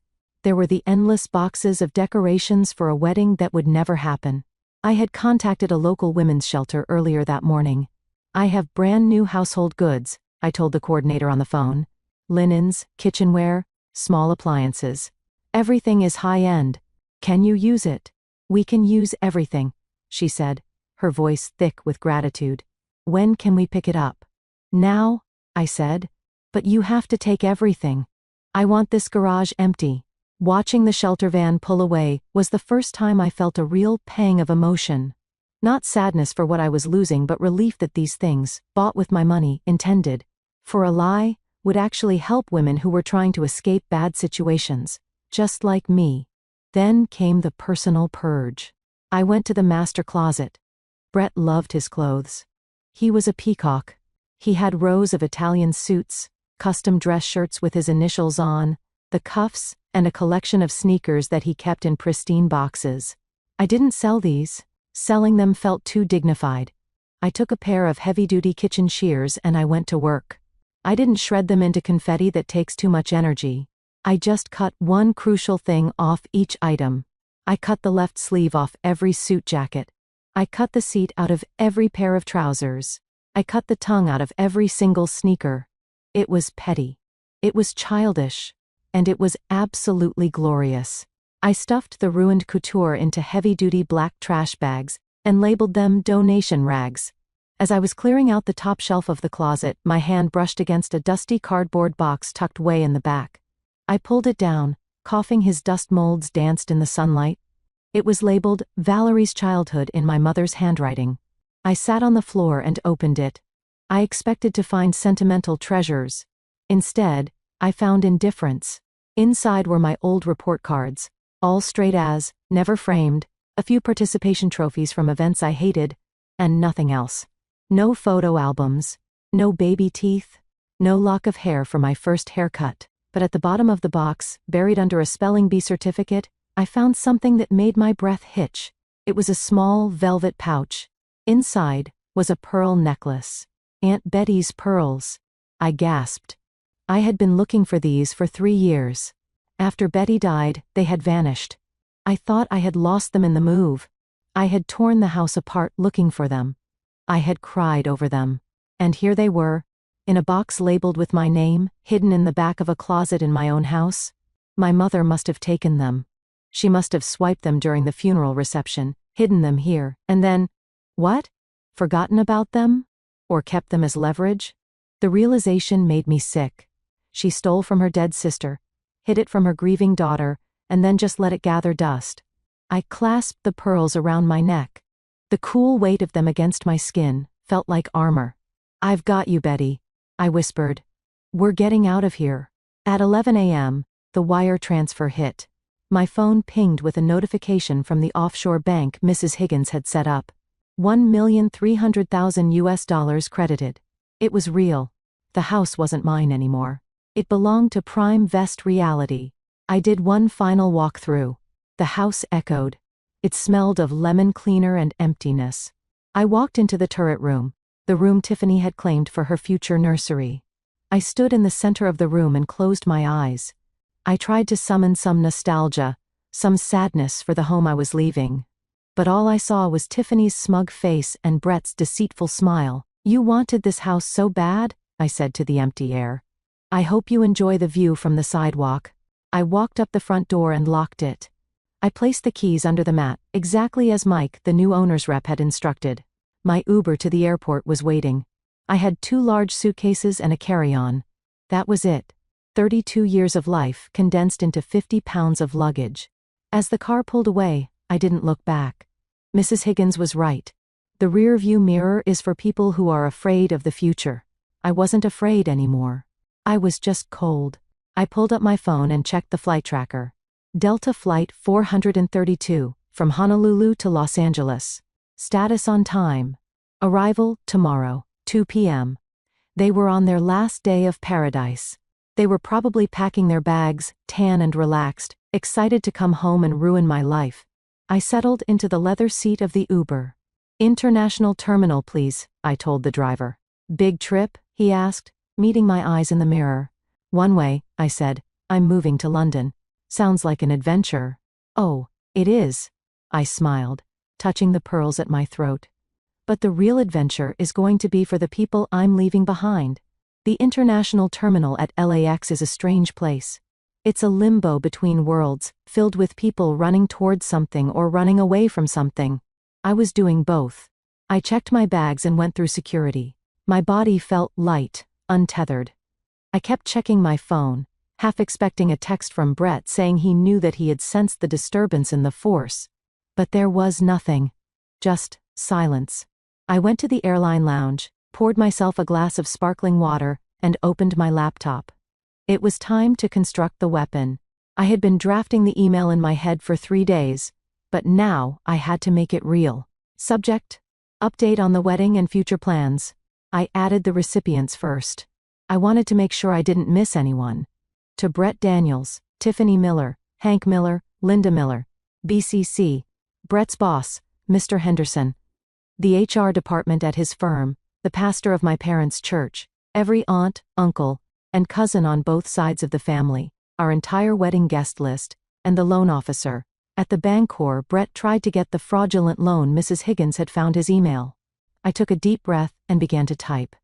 A: There were the endless boxes of decorations for a wedding that would never happen. I had contacted a local women's shelter earlier that morning. "I have brand new household goods," I told the coordinator on the phone. "Linens, kitchenware, small appliances. Everything is high-end. Can you use it?" "We can use everything," she said, her voice thick with gratitude. "When can we pick it up?" "Now," I said. "But you have to take everything. I want this garage empty." Watching the shelter van pull away was the first time I felt a real pang of emotion. Not sadness for what I was losing, but relief that these things, bought with my money, intended for a lie, would actually help women who were trying to escape bad situations, just like me. Then came the personal purge. I went to the master closet. Brett loved his clothes. He was a peacock. He had rows of Italian suits, custom dress shirts with his initials on, the cuffs, and a collection of sneakers that he kept in pristine boxes. I didn't sell these. Selling them felt too dignified. I took a pair of heavy-duty kitchen shears and I went to work. I didn't shred them into confetti that takes too much energy. I just cut one crucial thing off each item. I cut the left sleeve off every suit jacket. I cut the seat out of every pair of trousers. I cut the tongue out of every single sneaker. It was petty. It was childish. And it was absolutely glorious. I stuffed the ruined couture into heavy-duty black trash bags and labeled them donation rags. As I was clearing out the top shelf of the closet, my hand brushed against a dusty cardboard box tucked way in the back. I pulled it down, coughing. His dust molds danced in the sunlight. It was labeled Valerie's Childhood in my mother's handwriting. I sat on the floor and opened it. I expected to find sentimental treasures. Instead, I found indifference. Inside were my old report cards, all straight A's, never framed, a few participation trophies from events I hated, and nothing else. No photo albums, no baby teeth, no lock of hair for my first haircut. But at the bottom of the box, buried under a spelling bee certificate, I found something that made my breath hitch. It was a small velvet pouch. Inside was a pearl necklace. Aunt Betty's pearls. I gasped. I had been looking for these for 3 years. After Betty died, they had vanished. I thought I had lost them in the move. I had torn the house apart looking for them. I had cried over them. And here they were, in a box labeled with my name, hidden in the back of a closet in my own house. My mother must have taken them. She must have swiped them during the funeral reception, hidden them here, and then, what? Forgotten about them? Or kept them as leverage? The realization made me sick. She stole from her dead sister, hid it from her grieving daughter, and then just let it gather dust. I clasped the pearls around my neck. The cool weight of them against my skin felt like armor. "I've got you, Betty," I whispered. "We're getting out of here." At 11 a.m., the wire transfer hit. My phone pinged with a notification from the offshore bank Mrs. Higgins had set up. $1,300,000 credited. It was real. The house wasn't mine anymore. It belonged to Prime Vest Reality. I did one final walkthrough. The house echoed. It smelled of lemon cleaner and emptiness. I walked into the turret room, the room Tiffany had claimed for her future nursery. I stood in the center of the room and closed my eyes. I tried to summon some nostalgia, some sadness for the home I was leaving. But all I saw was Tiffany's smug face and Brett's deceitful smile. "You wanted this house so bad?" I said to the empty air. "I hope you enjoy the view from the sidewalk." I walked up the front door and locked it. I placed the keys under the mat, exactly as Mike, the new owner's rep, had instructed. My Uber to the airport was waiting. I had 2 large suitcases and a carry-on. That was it. 32 years of life condensed into 50 pounds of luggage. As the car pulled away, I didn't look back. Mrs. Higgins was right. The rear-view mirror is for people who are afraid of the future. I wasn't afraid anymore. I was just cold. I pulled up my phone and checked the flight tracker. Delta Flight 432, from Honolulu to Los Angeles. Status on time. Arrival, tomorrow, 2 p.m. They were on their last day of paradise. They were probably packing their bags, tan and relaxed, excited to come home and ruin my life. I settled into the leather seat of the Uber. "International terminal, please," I told the driver. "Big trip?" he asked, meeting my eyes in the mirror. "One way," I said. "I'm moving to London." "Sounds like an adventure." "Oh, it is." I smiled, touching the pearls at my throat. "But the real adventure is going to be for the people I'm leaving behind. The international terminal at LAX is a strange place. It's a limbo between worlds, filled with people running towards something or running away from something. I was doing both. I checked my bags and went through security. My body felt light, untethered. I kept checking my phone, half expecting a text from Brett saying he knew that he had sensed the disturbance in the force. But there was nothing. Just silence. I went to the airline lounge, poured myself a glass of sparkling water, and opened my laptop. It was time to construct the weapon. I had been drafting the email in my head for 3 days, but now I had to make it real. Subject: update on the wedding and future plans. I added the recipients first. I wanted to make sure I didn't miss anyone. To Brett Daniels, Tiffany Miller, Hank Miller, Linda Miller. BCC. Brett's boss, Mr. Henderson. The HR department at his firm, the pastor of my parents' church, every aunt, uncle, and cousin on both sides of the family, our entire wedding guest list, and the loan officer. At the Bancorp, Brett tried to get the fraudulent loan. Mrs. Higgins had found his email. I took a deep breath and began to type.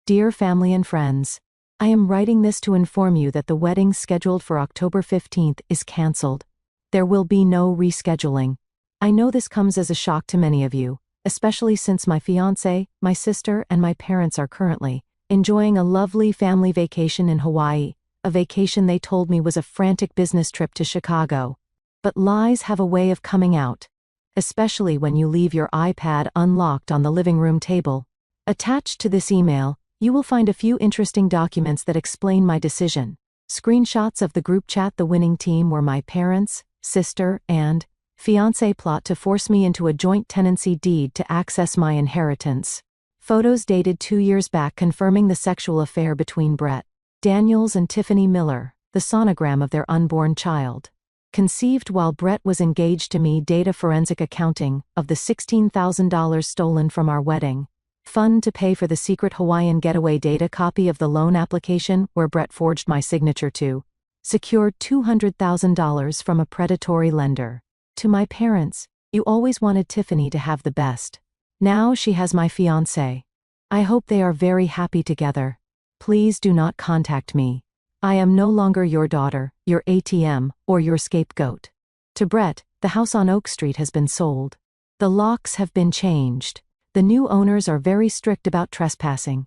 A: "Dear family and friends, I am writing this to inform you that the wedding scheduled for October 15th is cancelled. There will be no rescheduling. I know this comes as a shock to many of you, especially since my fiance, my sister, and my parents are currently enjoying a lovely family vacation in Hawaii, a vacation they told me was a frantic business trip to Chicago. But lies have a way of coming out, especially when you leave your iPad unlocked on the living room table. Attached to this email, you will find a few interesting documents that explain my decision. Screenshots of the group chat the winning team were my parents, sister, and fiance plot to force me into a joint tenancy deed to access my inheritance. Photos dated 2 years back confirming the sexual affair between Brett Daniels and Tiffany Miller, the sonogram of their unborn child. Conceived while Brett was engaged to me. Data forensic accounting of the $16,000 stolen from our wedding. Fund to pay for the secret Hawaiian getaway. Data copy of the loan application where Brett forged my signature to. Secured $200,000 from a predatory lender. To my parents, you always wanted Tiffany to have the best. Now she has my fiancé. I hope they are very happy together. Please do not contact me. I am no longer your daughter, your ATM, or your scapegoat. To Brett, the house on Oak Street has been sold. The locks have been changed. The new owners are very strict about trespassing.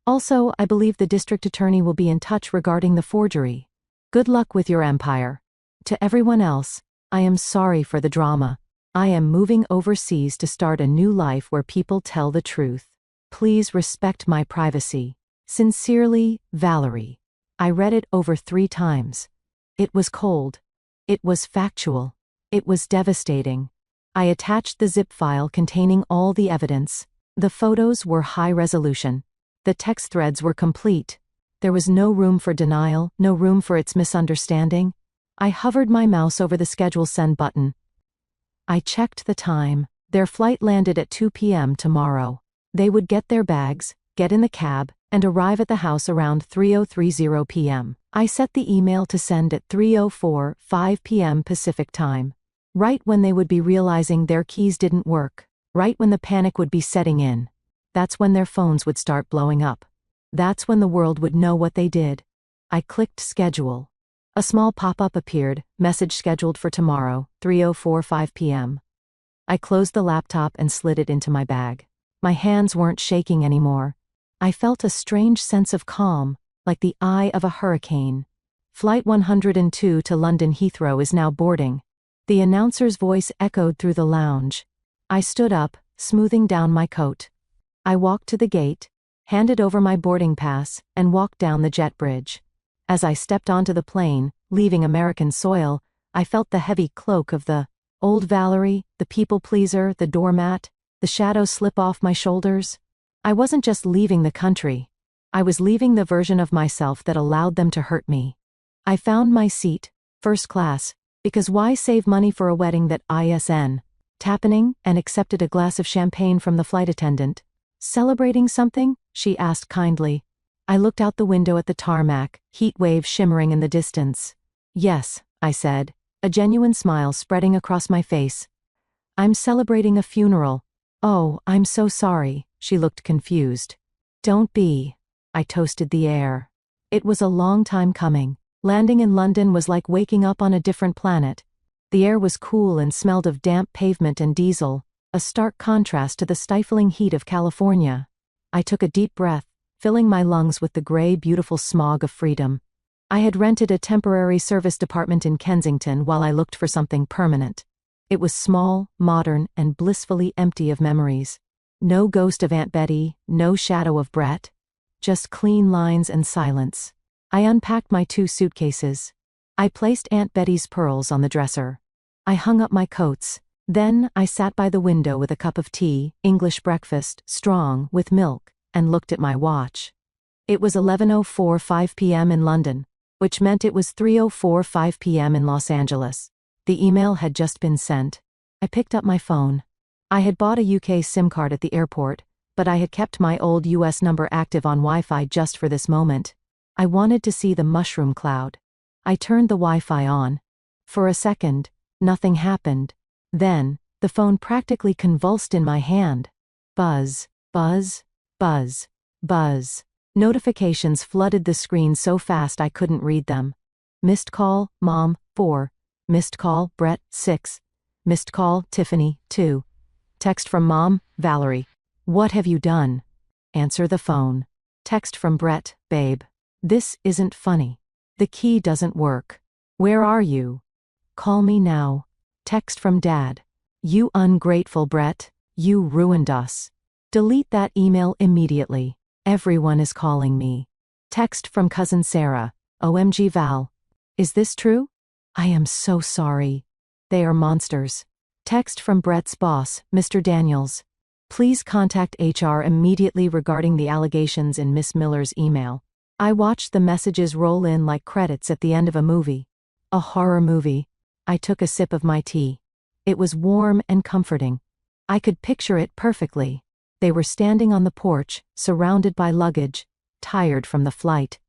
A: Also, I believe the district attorney will be in touch regarding the forgery. Good luck with your empire. To everyone else, I am sorry for the drama. I am moving overseas to start a new life where people tell the truth. Please respect my privacy. Sincerely, Valerie. I read it over 3 times. It was cold. It was factual. It was devastating. I attached the zip file containing all the evidence. The photos were high resolution. The text threads were complete. There was no room for denial, no room for its misunderstanding. I hovered my mouse over the schedule send button. I checked the time. Their flight landed at 2 p.m. tomorrow. They would get their bags, get in the cab, and arrive at the house around 3:30 p.m. I set the email to send at 3:05 p.m. Pacific time. Right when they would be realizing their keys didn't work. Right when the panic would be setting in. That's when their phones would start blowing up. That's when the world would know what they did. I clicked schedule. A small pop-up appeared, message scheduled for tomorrow, 3:05 p.m. I closed the laptop and slid it into my bag. My hands weren't shaking anymore. I felt a strange sense of calm, like the eye of a hurricane. Flight 102 to London Heathrow is now boarding. The announcer's voice echoed through the lounge. I stood up, smoothing down my coat. I walked to the gate, handed over my boarding pass, and walked down the jet bridge. As I stepped onto the plane, leaving American soil, I felt the heavy cloak of the old Valerie, the people-pleaser, the doormat, the shadow slip off my shoulders. I wasn't just leaving the country. I was leaving the version of myself that allowed them to hurt me. I found my seat, first class, because why save money for a wedding that isn't happening, and accepted a glass of champagne from the flight attendant. Celebrating something? She asked kindly. I looked out the window at the tarmac, heat waves shimmering in the distance. Yes, I said, a genuine smile spreading across my face. I'm celebrating a funeral. Oh, I'm so sorry, she looked confused. Don't be. I toasted the air. It was a long time coming. Landing in London was like waking up on a different planet. The air was cool and smelled of damp pavement and diesel, a stark contrast to the stifling heat of California. I took a deep breath, filling my lungs with the gray, beautiful smog of freedom. I had rented a temporary service department in Kensington while I looked for something permanent. It was small, modern, and blissfully empty of memories. No ghost of Aunt Betty, no shadow of Brett. Just clean lines and silence. I unpacked my 2 suitcases. I placed Aunt Betty's pearls on the dresser. I hung up my coats. Then I sat by the window with a cup of tea, English breakfast, strong, with milk, and looked at my watch. It was 11:05 p.m. in London, which meant it was 3:05 p.m. in Los Angeles. The email had just been sent. I picked up my phone. I had bought a UK SIM card at the airport, but I had kept my old US number active on Wi-Fi just for this moment. I wanted to see the mushroom cloud. I turned the Wi-Fi on. For a second, nothing happened. Then, the phone practically convulsed in my hand. Buzz, buzz, buzz, buzz. Notifications flooded the screen so fast I couldn't read them. Missed call, Mom, 4. Missed call, Brett, 6. Missed call, Tiffany, 2. Text from Mom, Valerie. What have you done? Answer the phone. Text from Brett, babe. This isn't funny. The key doesn't work. Where are you? Call me now. Text from Dad. You ungrateful Brett. You ruined us. Delete that email immediately. Everyone is calling me. Text from Cousin Sarah. OMG Val. Is this true? I am so sorry. They are monsters. Text from Brett's boss, Mr. Daniels. Please contact HR immediately regarding the allegations in Miss Miller's email. I watched the messages roll in like credits at the end of a movie. A horror movie. I took a sip of my tea. It was warm and comforting. I could picture it perfectly. They were standing on the porch, surrounded by luggage, tired from the flight.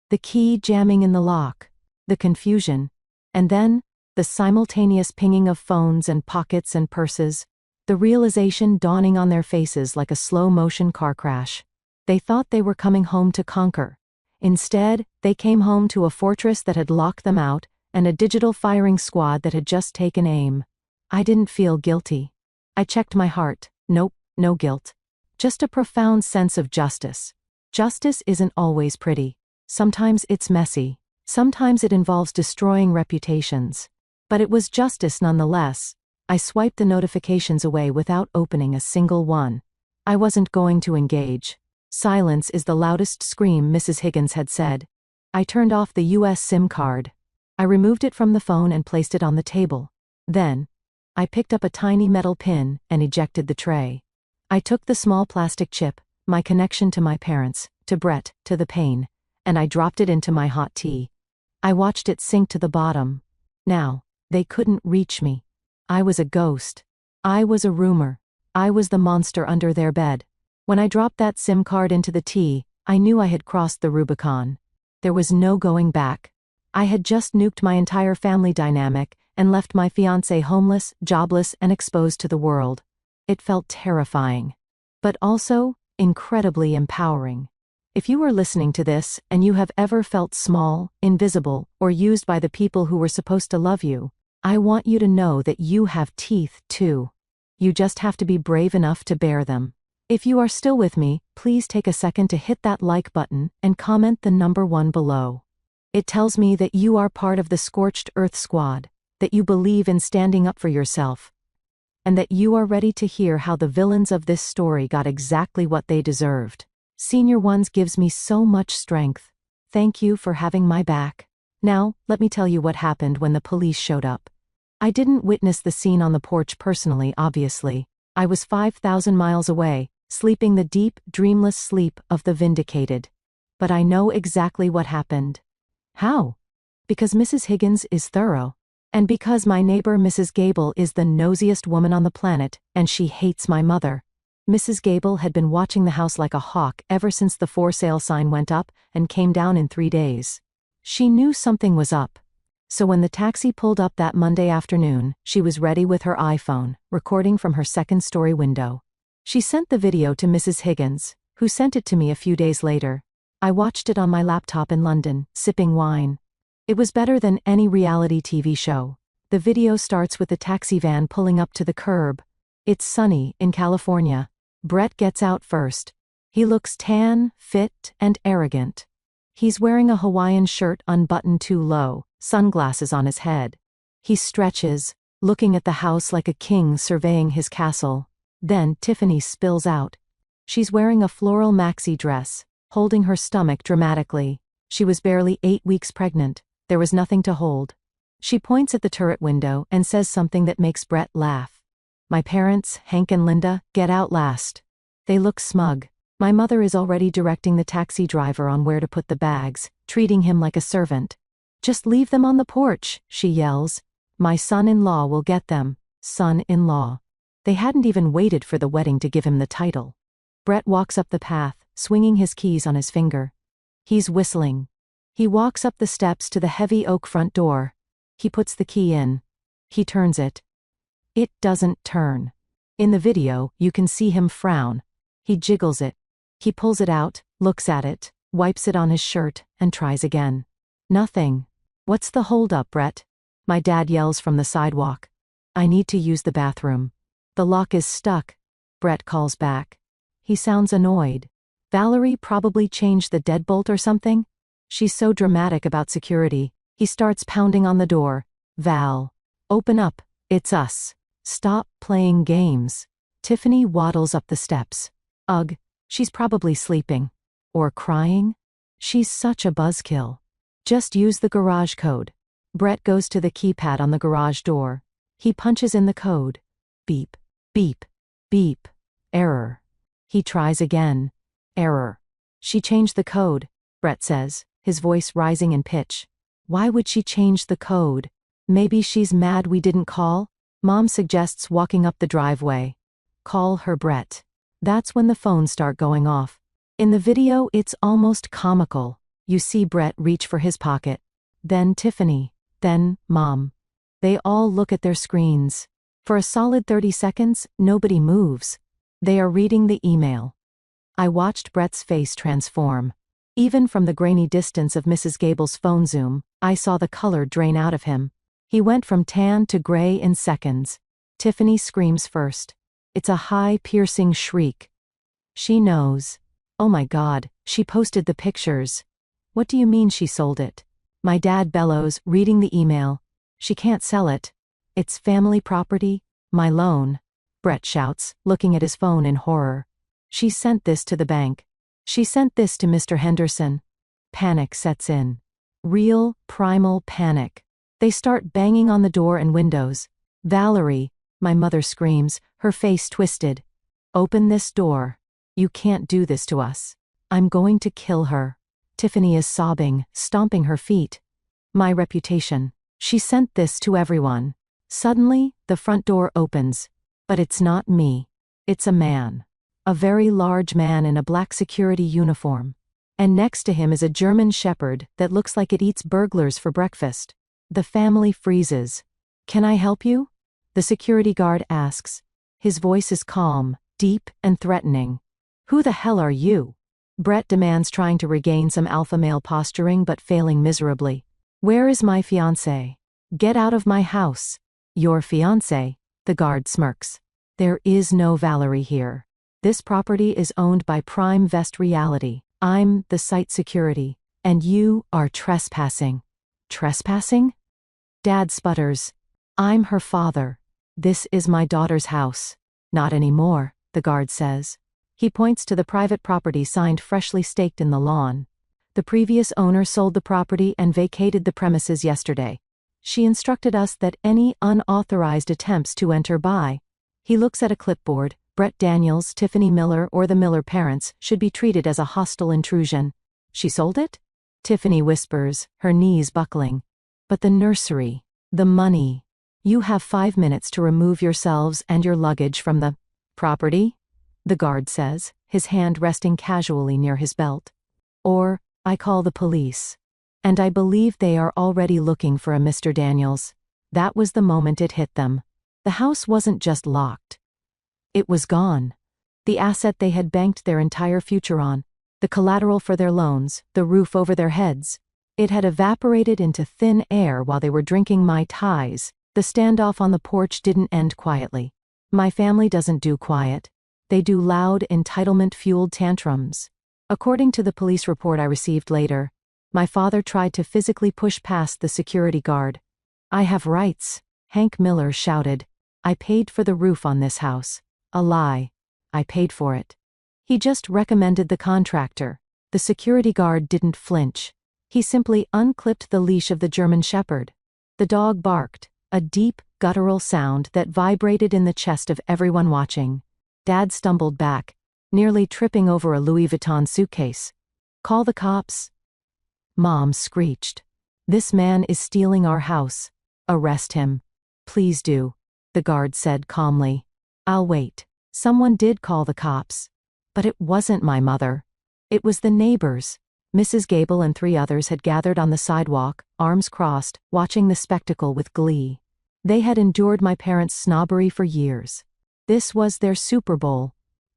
A: The key jamming in the lock. The confusion. And then, the simultaneous pinging of phones and pockets and purses. The realization dawning on their faces like a slow-motion car crash. They thought they were coming home to conquer. Instead, they came home to a fortress that had locked them out, and a digital firing squad that had just taken aim. I didn't feel guilty. I checked my heart. Nope, no guilt. Just a profound sense of justice. Justice isn't always pretty. Sometimes it's messy. Sometimes it involves destroying reputations. But it was justice nonetheless. I swiped the notifications away without opening a single one. I wasn't going to engage. Silence is the loudest scream, Mrs. Higgins had said. I turned off the US SIM card. I removed it from the phone and placed it on the table. Then, I picked up a tiny metal pin and ejected the tray. I took the small plastic chip, my connection to my parents, to Brett, to the pain, and I dropped it into my hot tea. I watched it sink to the bottom. Now, they couldn't reach me. I was a ghost. I was a rumor. I was the monster under their bed. When I dropped that SIM card into the tea, I knew I had crossed the Rubicon. There was no going back. I had just nuked my entire family dynamic and left my fiancé homeless, jobless, and exposed to the world. It felt terrifying. But also, incredibly empowering. If you are listening to this and you have ever felt small, invisible, or used by the people who were supposed to love you, I want you to know that you have teeth too. You just have to be brave enough to bear them. If you are still with me, please take a second to hit that like button and comment the number 1 below. It tells me that you are part of the Scorched Earth Squad, that you believe in standing up for yourself, and that you are ready to hear how the villains of this story got exactly what they deserved. Senior Ones gives me so much strength. Thank you for having my back. Now, let me tell you what happened when the police showed up. I didn't witness the scene on the porch personally, obviously. I was 5,000 miles away, sleeping the deep, dreamless sleep of the vindicated. But I know exactly what happened. How? Because Mrs. Higgins is thorough. And because my neighbor Mrs. Gable is the nosiest woman on the planet, and she hates my mother. Mrs. Gable had been watching the house like a hawk ever since the for sale sign went up and came down in 3 days. She knew something was up. So when the taxi pulled up that Monday afternoon, she was ready with her iPhone, recording from her second-story window. She sent the video to Mrs. Higgins, who sent it to me a few days later. I watched it on my laptop in London, sipping wine. It was better than any reality TV show. The video starts with the taxi van pulling up to the curb. It's sunny in California. Brett gets out first. He looks tan, fit, and arrogant. He's wearing a Hawaiian shirt unbuttoned too low, sunglasses on his head. He stretches, looking at the house like a king surveying his castle. Then Tiffany spills out. She's wearing a floral maxi dress, holding her stomach dramatically. She was barely 8 weeks pregnant. There was nothing to hold. She points at the turret window and says something that makes Brett laugh. My parents, Hank and Linda, get out last. They look smug. My mother is already directing the taxi driver on where to put the bags, treating him like a servant. Just leave them on the porch, she yells. My son-in-law will get them. Son-in-law. They hadn't even waited for the wedding to give him the title. Brett walks up the path, swinging his keys on his finger. He's whistling. He walks up the steps to the heavy oak front door. He puts the key in. He turns it. It doesn't turn. In the video, you can see him frown. He jiggles it. He pulls it out, looks at it, wipes it on his shirt, and tries again. Nothing. What's the holdup, Brett? My dad yells from the sidewalk. I need to use the bathroom. The lock is stuck. Brett calls back. He sounds annoyed. Valerie probably changed the deadbolt or something? She's so dramatic about security. He starts pounding on the door. Val. Open up. It's us. Stop playing games. Tiffany waddles up the steps. Ugh. She's probably sleeping. Or crying? She's such a buzzkill. Just use the garage code. Brett goes to the keypad on the garage door. He punches in the code. Beep. Beep. Beep. Error. He tries again. Error. She changed the code, Brett says, his voice rising in pitch. Why would she change the code? Maybe she's mad we didn't call? Mom suggests walking up the driveway. Call her, Brett. That's when the phones start going off. In the video, it's almost comical. You see Brett reach for his pocket. Then Tiffany. Then Mom. They all look at their screens. For a solid 30 seconds, nobody moves. They are reading the email. I watched Brett's face transform. Even from the grainy distance of Mrs. Gable's phone zoom, I saw the color drain out of him. He went from tan to gray in seconds. Tiffany screams first. It's a high, piercing shriek. She knows. Oh my God, she posted the pictures. What do you mean she sold it? My dad bellows, reading the email. She can't sell it. It's family property, my loan. Brett shouts, looking at his phone in horror. She sent this to the bank. She sent this to Mr. Henderson. Panic sets in. Real, primal panic. They start banging on the door and windows. Valerie, my mother screams, her face twisted. Open this door. You can't do this to us. I'm going to kill her. Tiffany is sobbing, stomping her feet. My reputation. She sent this to everyone. Suddenly, the front door opens. But it's not me. It's a man. A very large man in a black security uniform. And next to him is a German shepherd that looks like it eats burglars for breakfast. The family freezes. "Can I help you?" the security guard asks. His voice is calm, deep, and threatening. "Who the hell are you?" Brett demands, trying to regain some alpha male posturing but failing miserably. "Where is my fiancé? Get out of my house." "Your fiancé?" the guard smirks. "There is no Valerie here. This property is owned by Prime Vest Reality. I'm the site security, and you are trespassing." "Trespassing?" Dad sputters. "I'm her father. This is my daughter's house." "Not anymore," the guard says. He points to the private property signed freshly staked in the lawn. "The previous owner sold the property and vacated the premises yesterday. She instructed us that any unauthorized attempts to enter by..." He looks at a clipboard. "Brett Daniels, Tiffany Miller, or the Miller parents should be treated as a hostile intrusion." "She sold it?" Tiffany whispers, her knees buckling. "But the nursery, the money. You have 5 minutes to remove yourselves and your luggage from the property," the guard says, his hand resting casually near his belt. "Or I call the police. And I believe they are already looking for a Mr. Daniels." That was the moment it hit them. The house wasn't just locked. It was gone. The asset they had banked their entire future on, the collateral for their loans, the roof over their heads. It had evaporated into thin air while they were drinking Mai Tais. The standoff on the porch didn't end quietly. My family doesn't do quiet. They do loud, entitlement-fueled tantrums. According to the police report I received later, my father tried to physically push past the security guard. "I have rights," Hank Miller shouted. "I paid for the roof on this house." A lie. I paid for it. He just recommended the contractor. The security guard didn't flinch. He simply unclipped the leash of the German shepherd. The dog barked, a deep, guttural sound that vibrated in the chest of everyone watching. Dad stumbled back, nearly tripping over a Louis Vuitton suitcase. "Call the cops." Mom screeched. "This man is stealing our house. Arrest him." "Please do," the guard said calmly. "I'll wait." Someone did call the cops. But it wasn't my mother. It was the neighbors. Mrs. Gable and 3 others had gathered on the sidewalk, arms crossed, watching the spectacle with glee. They had endured my parents' snobbery for years. This was their Super Bowl.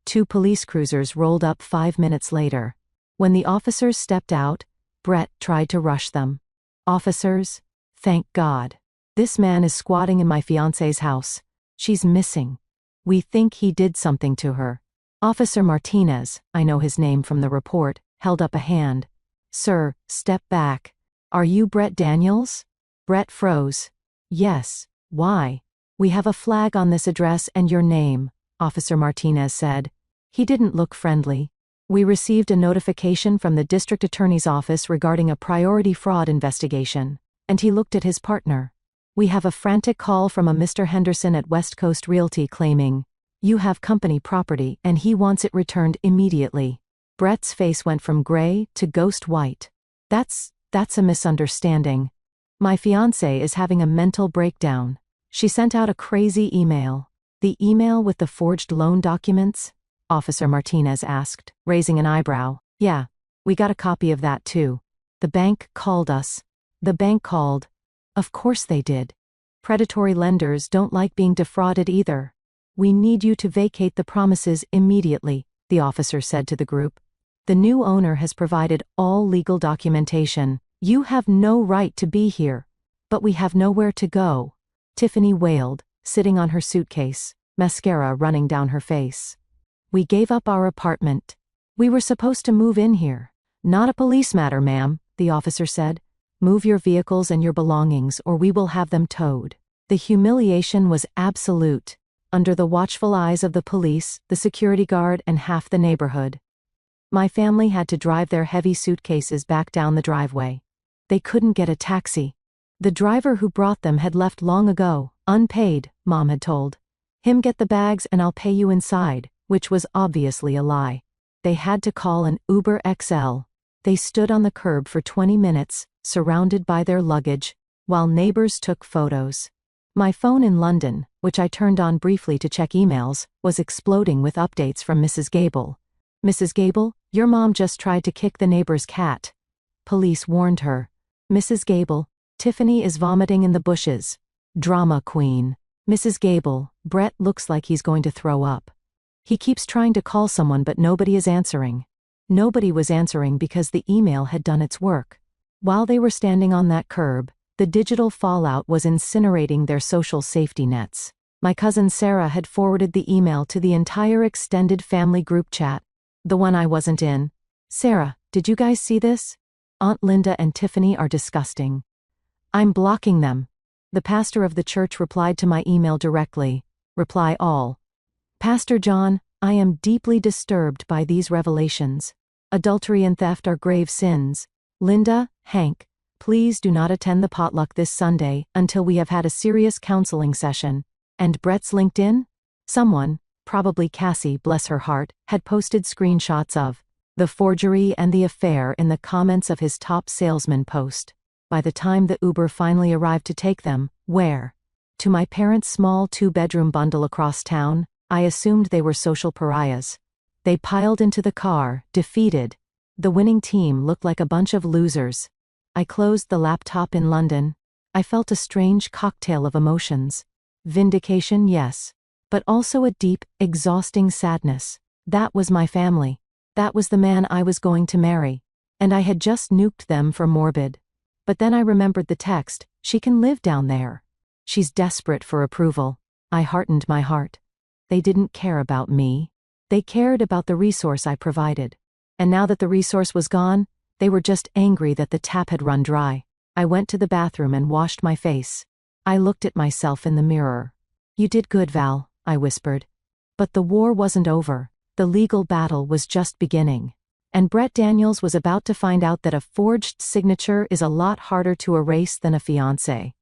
A: 2 police cruisers rolled up 5 minutes later. When the officers stepped out, Brett tried to rush them. "Officers, thank God. This man is squatting in my fiancé's house. She's missing. We think he did something to her." Officer Martinez, I know his name from the report, held up a hand. "Sir, step back. Are you Brett Daniels?" Brett froze. "Yes, why?" "We have a flag on this address and your name," Officer Martinez said. He didn't look friendly. "We received a notification from the district attorney's office regarding a priority fraud investigation," and he looked at his partner. "We have a frantic call from a Mr. Henderson at West Coast Realty claiming you have company property and he wants it returned immediately." Brett's face went from gray to ghost white. That's a misunderstanding. My fiancé is having a mental breakdown. She sent out a crazy email." "The email with the forged loan documents?" Officer Martinez asked, raising an eyebrow. "Yeah, we got a copy of that too. The bank called us." "The bank called?" "Of course they did. Predatory lenders don't like being defrauded either." "We need you to vacate the promises immediately," the officer said to the group. "The new owner has provided all legal documentation. You have no right to be here." "But we have nowhere to go," Tiffany wailed, sitting on her suitcase, mascara running down her face. "We gave up our apartment. We were supposed to move in here." "Not a police matter, ma'am," the officer said. "Move your vehicles and your belongings or we will have them towed." The humiliation was absolute. Under the watchful eyes of the police, the security guard, and half the neighborhood. My family had to drive their heavy suitcases back down the driveway. They couldn't get a taxi. The driver who brought them had left long ago, unpaid, Mom had told. "Him get the bags and I'll pay you inside," which was obviously a lie. They had to call an Uber XL. They stood on the curb for 20 minutes, surrounded by their luggage. while neighbors took photos. My phone in London, which I turned on briefly to check emails, was exploding with updates from Mrs. Gable. Mrs. Gable, your mom just tried to kick the neighbor's cat. Police warned her. Mrs. Gable, Tiffany is vomiting in the bushes. Drama queen. Mrs. Gable, Brett looks like he's going to throw up. He keeps trying to call someone but nobody is answering. Nobody was answering because the email had done its work. While they were standing on that curb, the digital fallout was incinerating their social safety nets. My cousin Sarah had forwarded the email to the entire extended family group chat, the one I wasn't in. Sarah, did you guys see this? Aunt Linda and Tiffany are disgusting. I'm blocking them. The pastor of the church replied to my email directly. Reply all. Pastor John, I am deeply disturbed by these revelations. Adultery and theft are grave sins. Linda, Hank, please do not attend the potluck this Sunday until we have had a serious counseling session. And Brett's LinkedIn? Someone, probably Cassie, bless her heart, had posted screenshots of the forgery and the affair in the comments of his top salesman post. By the time the Uber finally arrived to take them, where? To my parents' small 2-bedroom bundle across town, I assumed they were social pariahs. They piled into the car, defeated. The winning team looked like a bunch of losers. I closed the laptop in London. I felt a strange cocktail of emotions. Vindication, yes. But also a deep, exhausting sadness. That was my family. That was the man I was going to marry. And I had just nuked them for morbid. But then I remembered the text, she can live down there. She's desperate for approval. I heartened my heart. They didn't care about me. They cared about the resource I provided. And now that the resource was gone, they were just angry that the tap had run dry. I went to the bathroom and washed my face. I looked at myself in the mirror. You did good, Val, I whispered. But the war wasn't over. The legal battle was just beginning. And Brett Daniels was about to find out that a forged signature is a lot harder to erase than a fiancé.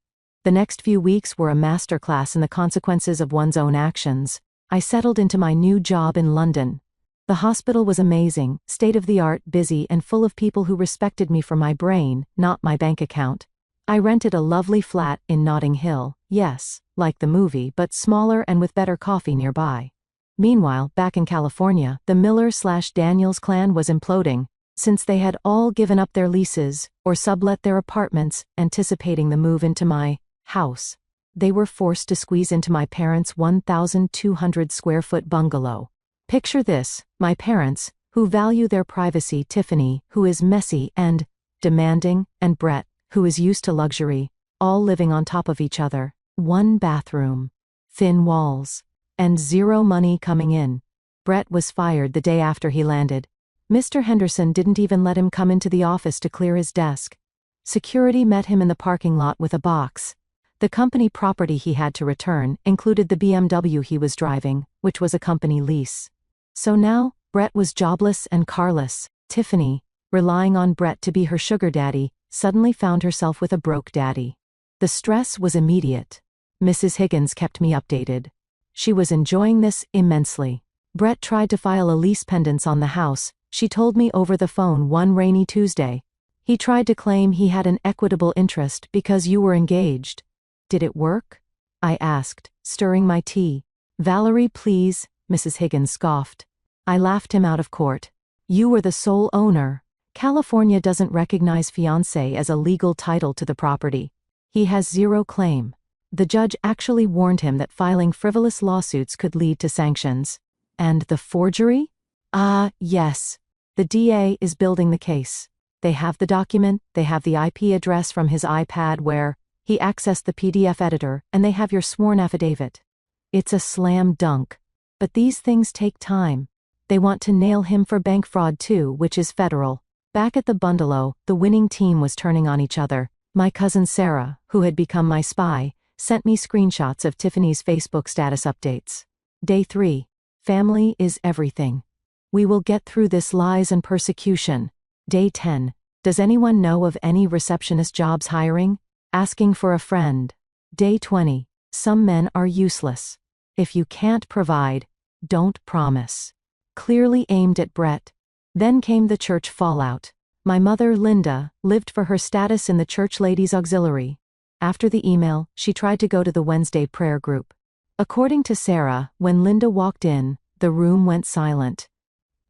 A: The next few weeks were a masterclass in the consequences of one's own actions. I settled into my new job in London. The hospital was amazing, state-of-the-art, busy, and full of people who respected me for my brain, not my bank account. I rented a lovely flat in Notting Hill, yes, like the movie, but smaller and with better coffee nearby. Meanwhile, back in California, the Miller/Daniels clan was imploding, since they had all given up their leases, or sublet their apartments, anticipating the move into my house. They were forced to squeeze into my parents' 1,200-square-foot bungalow. Picture this, my parents, who value their privacy, Tiffany, who is messy and demanding, and Brett, who is used to luxury, all living on top of each other. One bathroom, thin walls, and zero money coming in. Brett was fired the day after he landed. Mr. Henderson didn't even let him come into the office to clear his desk. Security met him in the parking lot with a box. The company property he had to return included the BMW he was driving, which was a company lease. So now, Brett was jobless and carless. Tiffany, relying on Brett to be her sugar daddy, suddenly found herself with a broke daddy. The stress was immediate. Mrs. Higgins kept me updated. She was enjoying this immensely. Brett tried to file a lease pendants on the house, she told me over the phone one rainy Tuesday. He tried to claim he had an equitable interest because you were engaged. Did it work? I asked, stirring my tea. Valerie, please, Mrs. Higgins scoffed. I laughed him out of court. You were the sole owner. California doesn't recognize fiancé as a legal title to the property. He has zero claim. The judge actually warned him that filing frivolous lawsuits could lead to sanctions. And the forgery? Yes. The DA is building the case. They have the document, they have the IP address from his iPad where he accessed the PDF editor, and they have your sworn affidavit. It's a slam dunk. But these things take time. They want to nail him for bank fraud too, which is federal. Back at the bungalow, the winning team was turning on each other. My cousin Sarah, who had become my spy, sent me screenshots of Tiffany's Facebook status updates. Day 3. Family is everything. We will get through this lies and persecution. Day 10. Does anyone know of any receptionist jobs hiring? Asking for a friend. Day 20. Some men are useless. If you can't provide, don't promise. Clearly aimed at Brett. Then came the church fallout. My mother, Linda, lived for her status in the church ladies' auxiliary. After the email, she tried to go to the Wednesday prayer group. According to Sarah, when Linda walked in, the room went silent.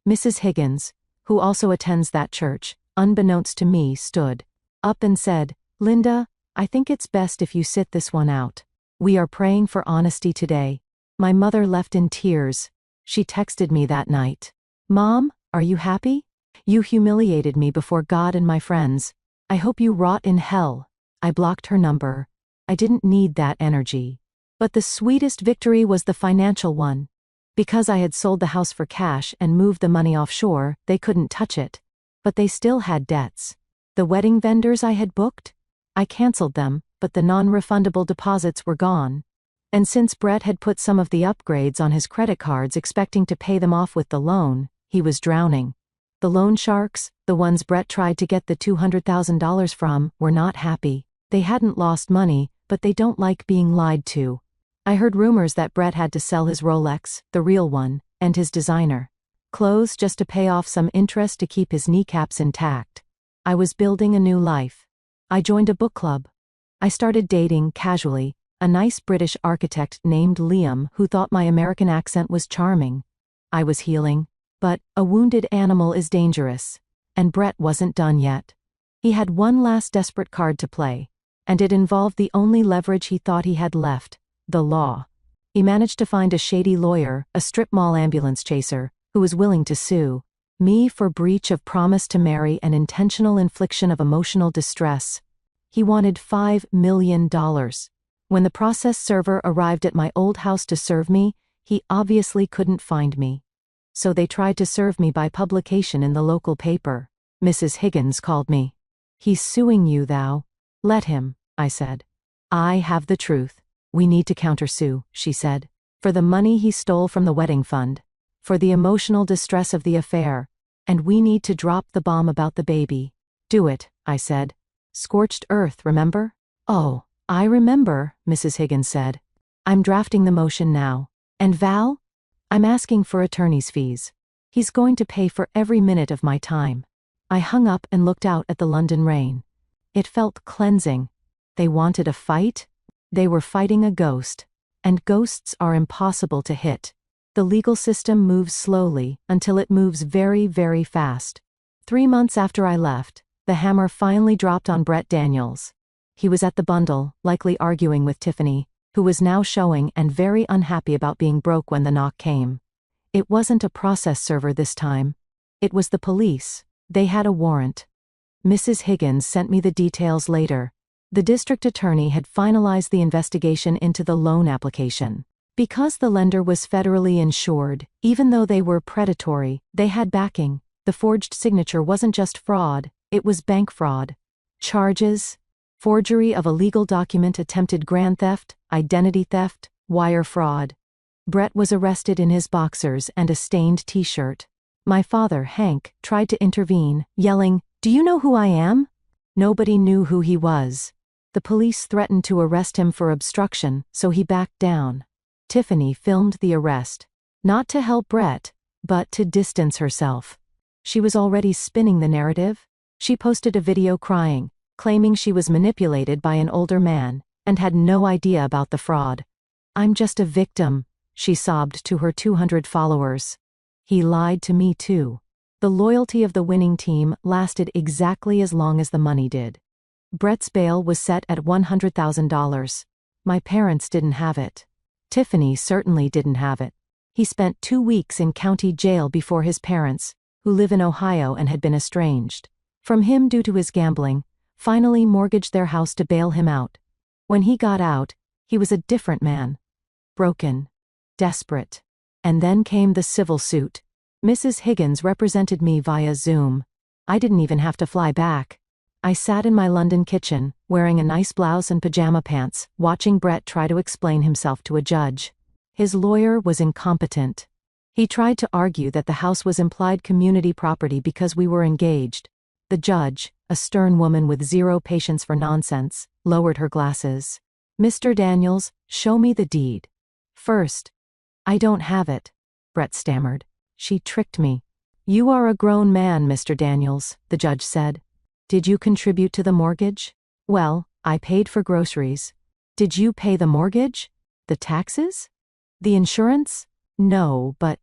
A: Mrs. Higgins, who also attends that church, unbeknownst to me, stood up and said, "Linda, I think it's best if you sit this one out. We are praying for honesty today." My mother left in tears. She texted me that night. "Mom, are you happy? You humiliated me before God and my friends. I hope you rot in hell." I blocked her number. I didn't need that energy. But the sweetest victory was the financial one. Because I had sold the house for cash and moved the money offshore, they couldn't touch it. But they still had debts. The wedding vendors I had booked? I canceled them, but the non-refundable deposits were gone. And since Brett had put some of the upgrades on his credit cards expecting to pay them off with the loan, he was drowning. The loan sharks, the ones Brett tried to get the $200,000 from, were not happy. They hadn't lost money, but they don't like being lied to. I heard rumors that Brett had to sell his Rolex, the real one, and his designer clothes just to pay off some interest to keep his kneecaps intact. I was building a new life. I joined a book club. I started dating, casually, a nice British architect named Liam who thought my American accent was charming. I was healing. But a wounded animal is dangerous. And Brett wasn't done yet. He had one last desperate card to play. And it involved the only leverage he thought he had left, the law. He managed to find a shady lawyer, a strip mall ambulance chaser, who was willing to sue me for breach of promise to marry and intentional infliction of emotional distress. He wanted $5 million. When the process server arrived at my old house to serve me, he obviously couldn't find me. So they tried to serve me by publication in the local paper. Mrs. Higgins called me. "He's suing you, thou." "Let him," I said. "I have the truth. We need to countersue," she said. "For the money he stole from the wedding fund. For the emotional distress of the affair. And we need to drop the bomb about the baby." "Do it," I said. "Scorched earth, remember?" "Oh, I remember," Mrs. Higgins said. "I'm drafting the motion now. And Val? I'm asking for attorney's fees. He's going to pay for every minute of my time." I hung up and looked out at the London rain. It felt cleansing. They wanted a fight? They were fighting a ghost. And ghosts are impossible to hit. The legal system moves slowly until it moves very, very fast. 3 months after I left, the hammer finally dropped on Brett Daniels. He was at the bundle, likely arguing with Tiffany, who was now showing and very unhappy about being broke when the knock came. It wasn't a process server this time. It was the police. They had a warrant. Mrs. Higgins sent me the details later. The district attorney had finalized the investigation into the loan application. Because the lender was federally insured, even though they were predatory, they had backing. The forged signature wasn't just fraud, it was bank fraud. Charges: forgery of a legal document, attempted grand theft, identity theft, wire fraud. Brett was arrested in his boxers and a stained t-shirt. My father, Hank, tried to intervene, yelling, "Do you know who I am?" Nobody knew who he was. The police threatened to arrest him for obstruction, so he backed down. Tiffany filmed the arrest. Not to help Brett, but to distance herself. She was already spinning the narrative. She posted a video crying, claiming she was manipulated by an older man, and had no idea about the fraud. "I'm just a victim," she sobbed to her 200 followers. He lied to me too. The loyalty of the winning team lasted exactly as long as the money did. Brett's bail was set at $100,000. My parents didn't have it. Tiffany certainly didn't have it. He spent 2 weeks in county jail before his parents, who live in Ohio and had been estranged from him due to his gambling, finally mortgaged their house to bail him out. When he got out, he was a different man. Broken. Desperate. And then came the civil suit. Mrs. Higgins represented me via Zoom. I didn't even have to fly back. I sat in my London kitchen, wearing a nice blouse and pajama pants, watching Brett try to explain himself to a judge. His lawyer was incompetent. He tried to argue that the house was implied community property because we were engaged. The judge, a stern woman with zero patience for nonsense, lowered her glasses. "Mr. Daniels, show me the deed." "First." "I don't have it," Brett stammered. "She tricked me." "You are a grown man, Mr. Daniels," the judge said. "Did you contribute to the mortgage?" "Well, I paid for groceries. Did you pay the mortgage? The taxes? The insurance? No, but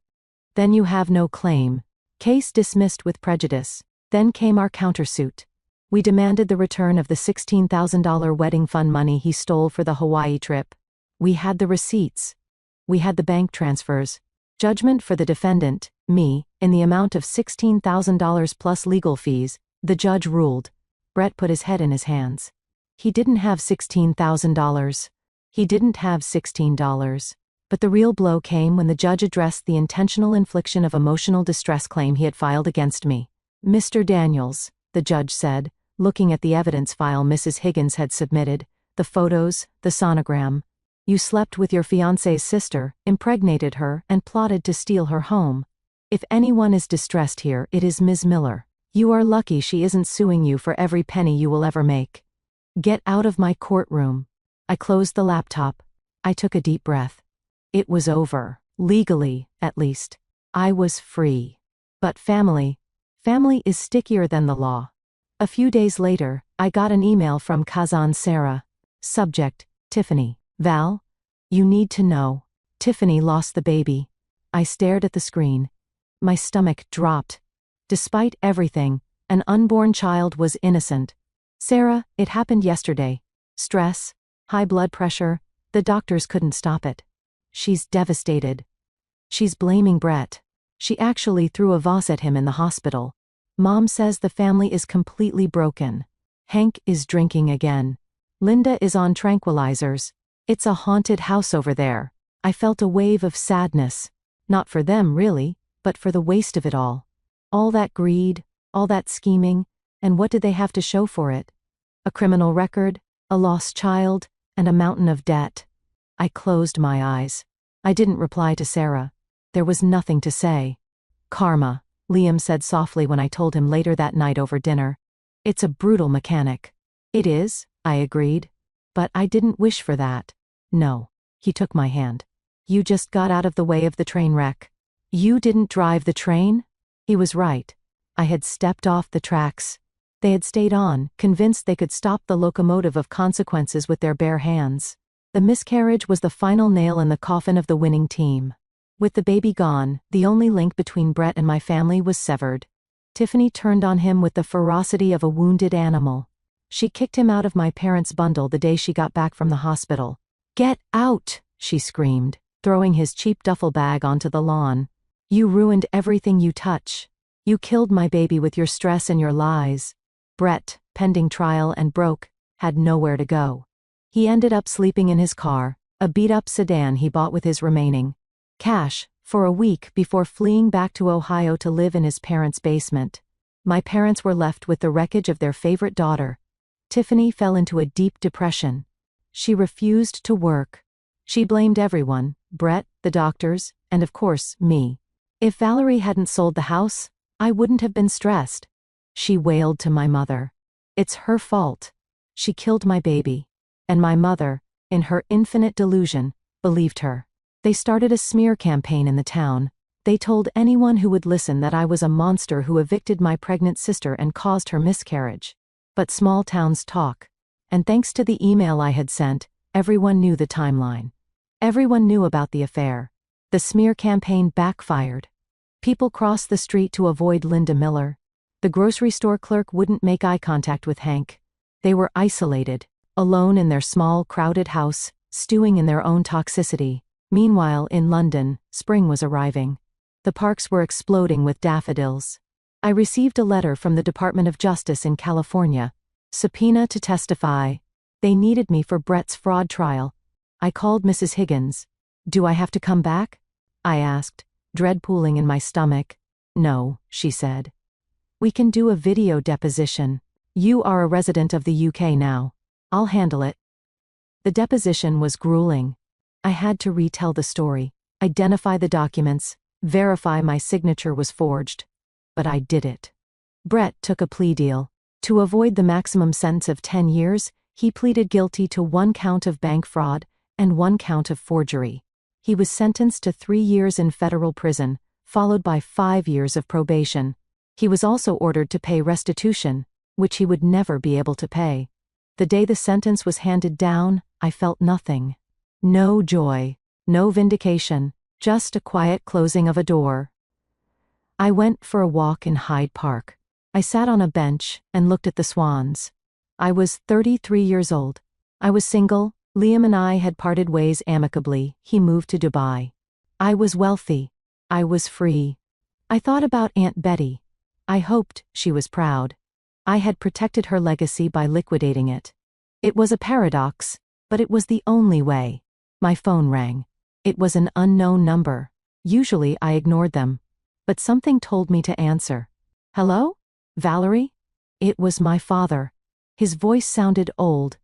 A: then you have no claim. Case dismissed with prejudice. Then came our countersuit. We demanded the return of the $16,000 wedding fund money he stole for the Hawaii trip. We had the receipts. We had the bank transfers. Judgment for the defendant, me, in the amount of $16,000 plus legal fees, the judge ruled. Brett put his head in his hands. He didn't have $16,000. He didn't have $16. But the real blow came when the judge addressed the intentional infliction of emotional distress claim he had filed against me. Mr. Daniels, the judge said, looking at the evidence file Mrs. Higgins had submitted, the photos, the sonogram. You slept with your fiance's sister, impregnated her, and plotted to steal her home. If anyone is distressed here, it is Ms. Miller. You are lucky she isn't suing you for every penny you will ever make. Get out of my courtroom. I closed the laptop. I took a deep breath. It was over. Legally, at least. I was free. But family is stickier than the law. A few days later, I got an email from Kazan Sarah. Subject, Tiffany. Val, you need to know. Tiffany lost the baby. I stared at the screen. My stomach dropped. Despite everything, an unborn child was innocent. Sarah, it happened yesterday. Stress, high blood pressure, the doctors couldn't stop it. She's devastated. She's blaming Brett. She actually threw a vase at him in the hospital. Mom says the family is completely broken. Hank is drinking again. Linda is on tranquilizers. It's a haunted house over there. I felt a wave of sadness. Not for them, really, but for the waste of it all. All that greed, all that scheming, and what did they have to show for it? A criminal record, a lost child, and a mountain of debt. I closed my eyes. I didn't reply to Sarah. There was nothing to say. Karma, Liam said softly when I told him later that night over dinner. It's a brutal mechanic. It is, I agreed. But I didn't wish for that. No. He took my hand. You just got out of the way of the train wreck. You didn't drive the train? He was right. I had stepped off the tracks. They had stayed on, convinced they could stop the locomotive of consequences with their bare hands. The miscarriage was the final nail in the coffin of the winning team. With the baby gone, the only link between Brett and my family was severed. Tiffany turned on him with the ferocity of a wounded animal. She kicked him out of my parents' bundle the day she got back from the hospital. Get out, she screamed, throwing his cheap duffel bag onto the lawn. You ruined everything you touch. You killed my baby with your stress and your lies. Brett, pending trial and broke, had nowhere to go. He ended up sleeping in his car, a beat-up sedan he bought with his remaining cash, for a week before fleeing back to Ohio to live in his parents' basement. My parents were left with the wreckage of their favorite daughter. Tiffany fell into a deep depression. She refused to work. She blamed everyone, Brett, the doctors, and of course, me. If Valerie hadn't sold the house, I wouldn't have been stressed. She wailed to my mother. It's her fault. She killed my baby. And my mother, in her infinite delusion, believed her. They started a smear campaign in the town. They told anyone who would listen that I was a monster who evicted my pregnant sister and caused her miscarriage. But small towns talk. And thanks to the email I had sent, everyone knew the timeline. Everyone knew about the affair. The smear campaign backfired. People crossed the street to avoid Linda Miller. The grocery store clerk wouldn't make eye contact with Hank. They were isolated, alone in their small, crowded house, stewing in their own toxicity. Meanwhile, in London, spring was arriving. The parks were exploding with daffodils. I received a letter from the Department of Justice in California. Subpoena to testify. They needed me for Brett's fraud trial. I called Mrs. Higgins. Do I have to come back? I asked, dread pooling in my stomach. No, she said. We can do a video deposition. You are a resident of the UK now. I'll handle it. The deposition was grueling. I had to retell the story, identify the documents, verify my signature was forged. But I did it. Brett took a plea deal. To avoid the maximum sentence of 10 years, he pleaded guilty to 1 count of bank fraud and 1 count of forgery. He was sentenced to 3 years in federal prison, followed by 5 years of probation. He was also ordered to pay restitution, which he would never be able to pay. The day the sentence was handed down, I felt nothing. No joy, no vindication, just a quiet closing of a door. I went for a walk in Hyde Park. I sat on a bench and looked at the swans. I was 33 years old. I was single. Liam and I had parted ways amicably. He moved to Dubai. I was wealthy. I was free. I thought about Aunt Betty. I hoped she was proud. I had protected her legacy by liquidating it. It was a paradox, but it was the only way. My phone rang. It was an unknown number. Usually I ignored them. But something told me to answer. Hello? Valerie? It was my father. His voice sounded old,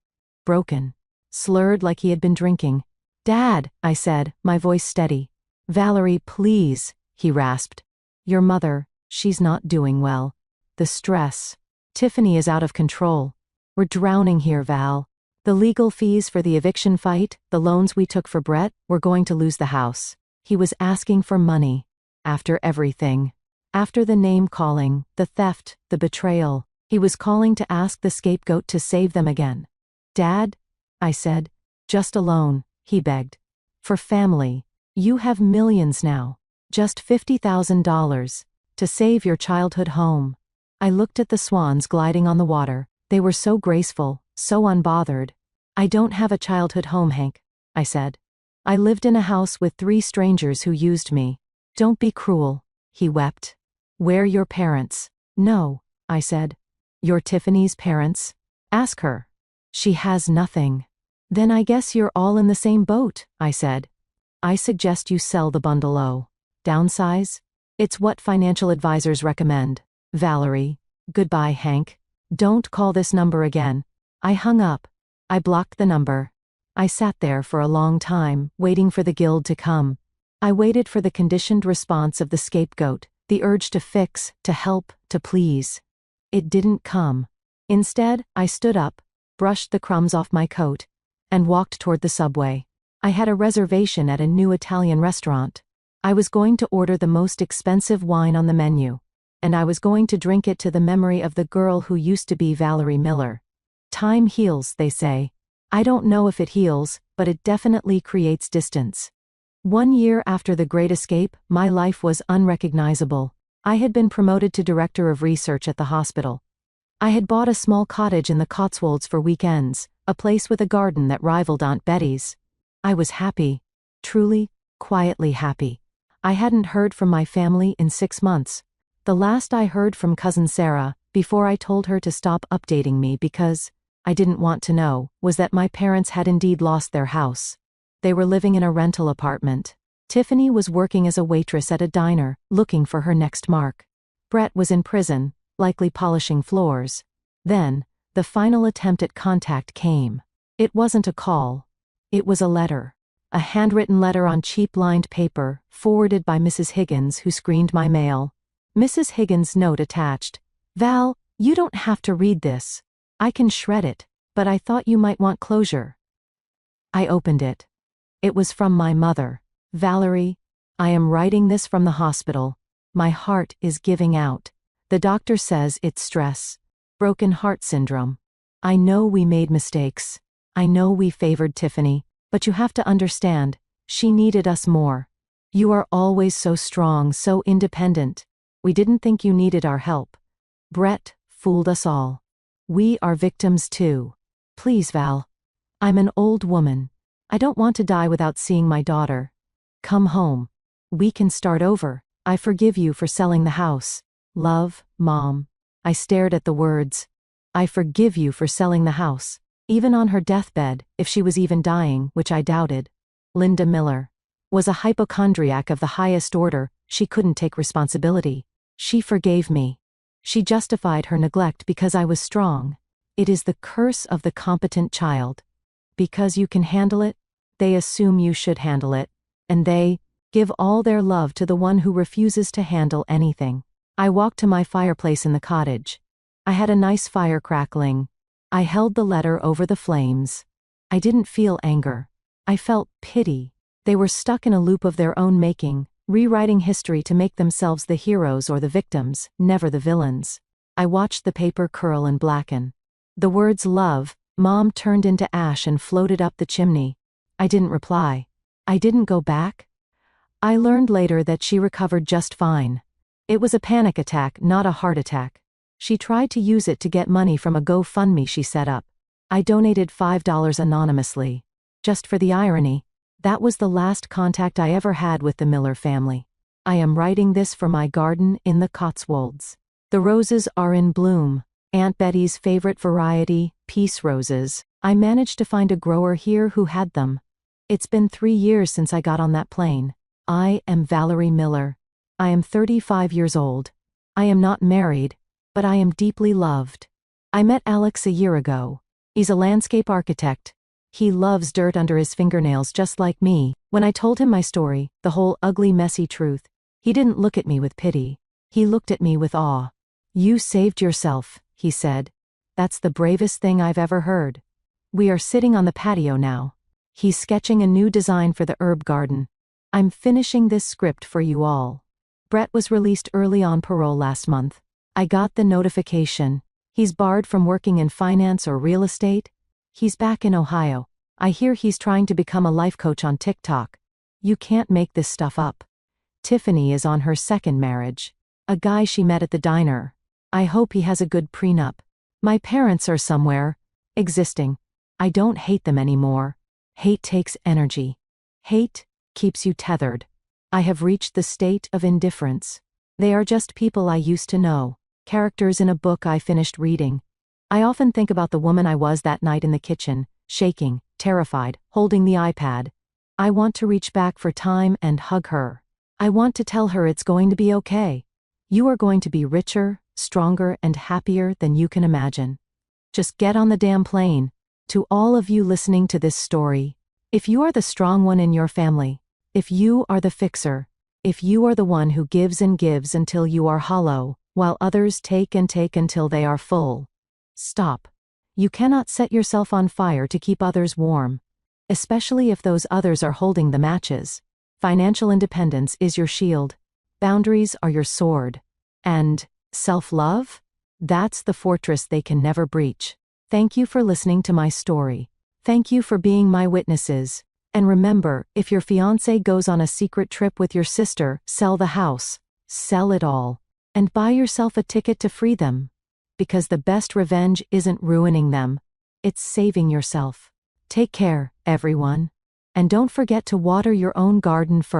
A: broken, slurred like he had been drinking. Dad, I said, my voice steady. Valerie, please, he rasped. Your mother, she's not doing well. The stress. Tiffany is out of control. We're drowning here, Val. The legal fees for the eviction fight, the loans we took for Brett, we're going to lose the house. He was asking for money. After everything. After the name-calling, the theft, the betrayal, he was calling to ask the scapegoat to save them again. Dad? I said. Just a loan, he begged. For family. You have millions now. Just $50,000. To save your childhood home. I looked at the swans gliding on the water. They were so graceful, so unbothered. I don't have a childhood home, Hank, I said. I lived in a house with 3 strangers who used me. Don't be cruel, he wept. We're your parents. No, I said. You're Tiffany's parents? Ask her. She has nothing. Then I guess you're all in the same boat, I said. I suggest you sell the bungalow. Downsize? It's what financial advisors recommend. Valerie. Goodbye, Hank. Don't call this number again. I hung up. I blocked the number. I sat there for a long time, waiting for the guild to come. I waited for the conditioned response of the scapegoat, the urge to fix, to help, to please. It didn't come. Instead, I stood up, brushed the crumbs off my coat, and walked toward the subway. I had a reservation at a new Italian restaurant. I was going to order the most expensive wine on the menu, and I was going to drink it to the memory of the girl who used to be Valerie Miller. Time heals, they say. I don't know if it heals, but it definitely creates distance. 1 year after the Great Escape, my life was unrecognizable. I had been promoted to director of research at the hospital. I had bought a small cottage in the Cotswolds for weekends, a place with a garden that rivaled Aunt Betty's. I was happy. Truly, quietly happy. I hadn't heard from my family in 6 months. The last I heard from cousin Sarah, before I told her to stop updating me because I didn't want to know, was that my parents had indeed lost their house. They were living in a rental apartment. Tiffany was working as a waitress at a diner, looking for her next mark. Brett was in prison, likely polishing floors. Then, the final attempt at contact came. It wasn't a call. It was a letter. A handwritten letter on cheap lined paper, forwarded by Mrs. Higgins, who screened my mail. Mrs. Higgins' note attached. Val, you don't have to read this. I can shred it, but I thought you might want closure. I opened it. It was from my mother. Valerie, I am writing this from the hospital. My heart is giving out. The doctor says it's stress. Broken heart syndrome. I know we made mistakes. I know we favored Tiffany, but you have to understand, she needed us more. You are always so strong, so independent. We didn't think you needed our help. Brett fooled us all. We are victims too. Please, Val. I'm an old woman. I don't want to die without seeing my daughter. Come home. We can start over. I forgive you for selling the house. Love, Mom. I stared at the words. I forgive you for selling the house. Even on her deathbed, if she was even dying, which I doubted. Linda Miller was a hypochondriac of the highest order. She couldn't take responsibility. She forgave me. She justified her neglect because I was strong. It is the curse of the competent child. Because you can handle it, they assume you should handle it, and they give all their love to the one who refuses to handle anything. I walked to my fireplace in the cottage. I had a nice fire crackling. I held the letter over the flames. I didn't feel anger. I felt pity. They were stuck in a loop of their own making, rewriting history to make themselves the heroes or the victims, never the villains. I watched the paper curl and blacken. The words love, Mom turned into ash and floated up the chimney. I didn't reply. I didn't go back. I learned later that she recovered just fine. It was a panic attack, not a heart attack. She tried to use it to get money from a GoFundMe she set up. I donated $5 anonymously. Just for the irony, that was the last contact I ever had with the Miller family. I am writing this for my garden in the Cotswolds. The roses are in bloom. Aunt Betty's favorite variety, peace roses. I managed to find a grower here who had them. It's been 3 years since I got on that plane. I am Valerie Miller. I am 35 years old. I am not married, but I am deeply loved. I met Alex a year ago. He's a landscape architect. He loves dirt under his fingernails just like me. When I told him my story, the whole ugly, messy truth, he didn't look at me with pity. He looked at me with awe. "You saved yourself," he said. "That's the bravest thing I've ever heard." We are sitting on the patio now. He's sketching a new design for the herb garden. I'm finishing this script for you all. Brett was released early on parole last month. I got the notification. He's barred from working in finance or real estate. He's back in Ohio. I hear he's trying to become a life coach on TikTok. You can't make this stuff up. Tiffany is on her second marriage. A guy she met at the diner. I hope he has a good prenup. My parents are somewhere. Existing. I don't hate them anymore. Hate takes energy. Hate keeps you tethered. I have reached the state of indifference. They are just people I used to know. Characters in a book I finished reading. I often think about the woman I was that night in the kitchen, shaking, terrified, holding the iPad. I want to reach back for time and hug her. I want to tell her it's going to be okay. You are going to be richer, stronger, and happier than you can imagine. Just get on the damn plane. To all of you listening to this story, if you are the strong one in your family, if you are the fixer, if you are the one who gives and gives until you are hollow, while others take and take until they are full, stop. You cannot set yourself on fire to keep others warm, especially if those others are holding the matches. Financial independence is your shield. Boundaries are your sword. And self-love? That's the fortress they can never breach. Thank you for listening to my story. Thank you for being my witnesses. And remember, if your fiancé goes on a secret trip with your sister, sell the house. Sell it all. And buy yourself a ticket to free them. Because the best revenge isn't ruining them. It's saving yourself. Take care, everyone. And don't forget to water your own garden first.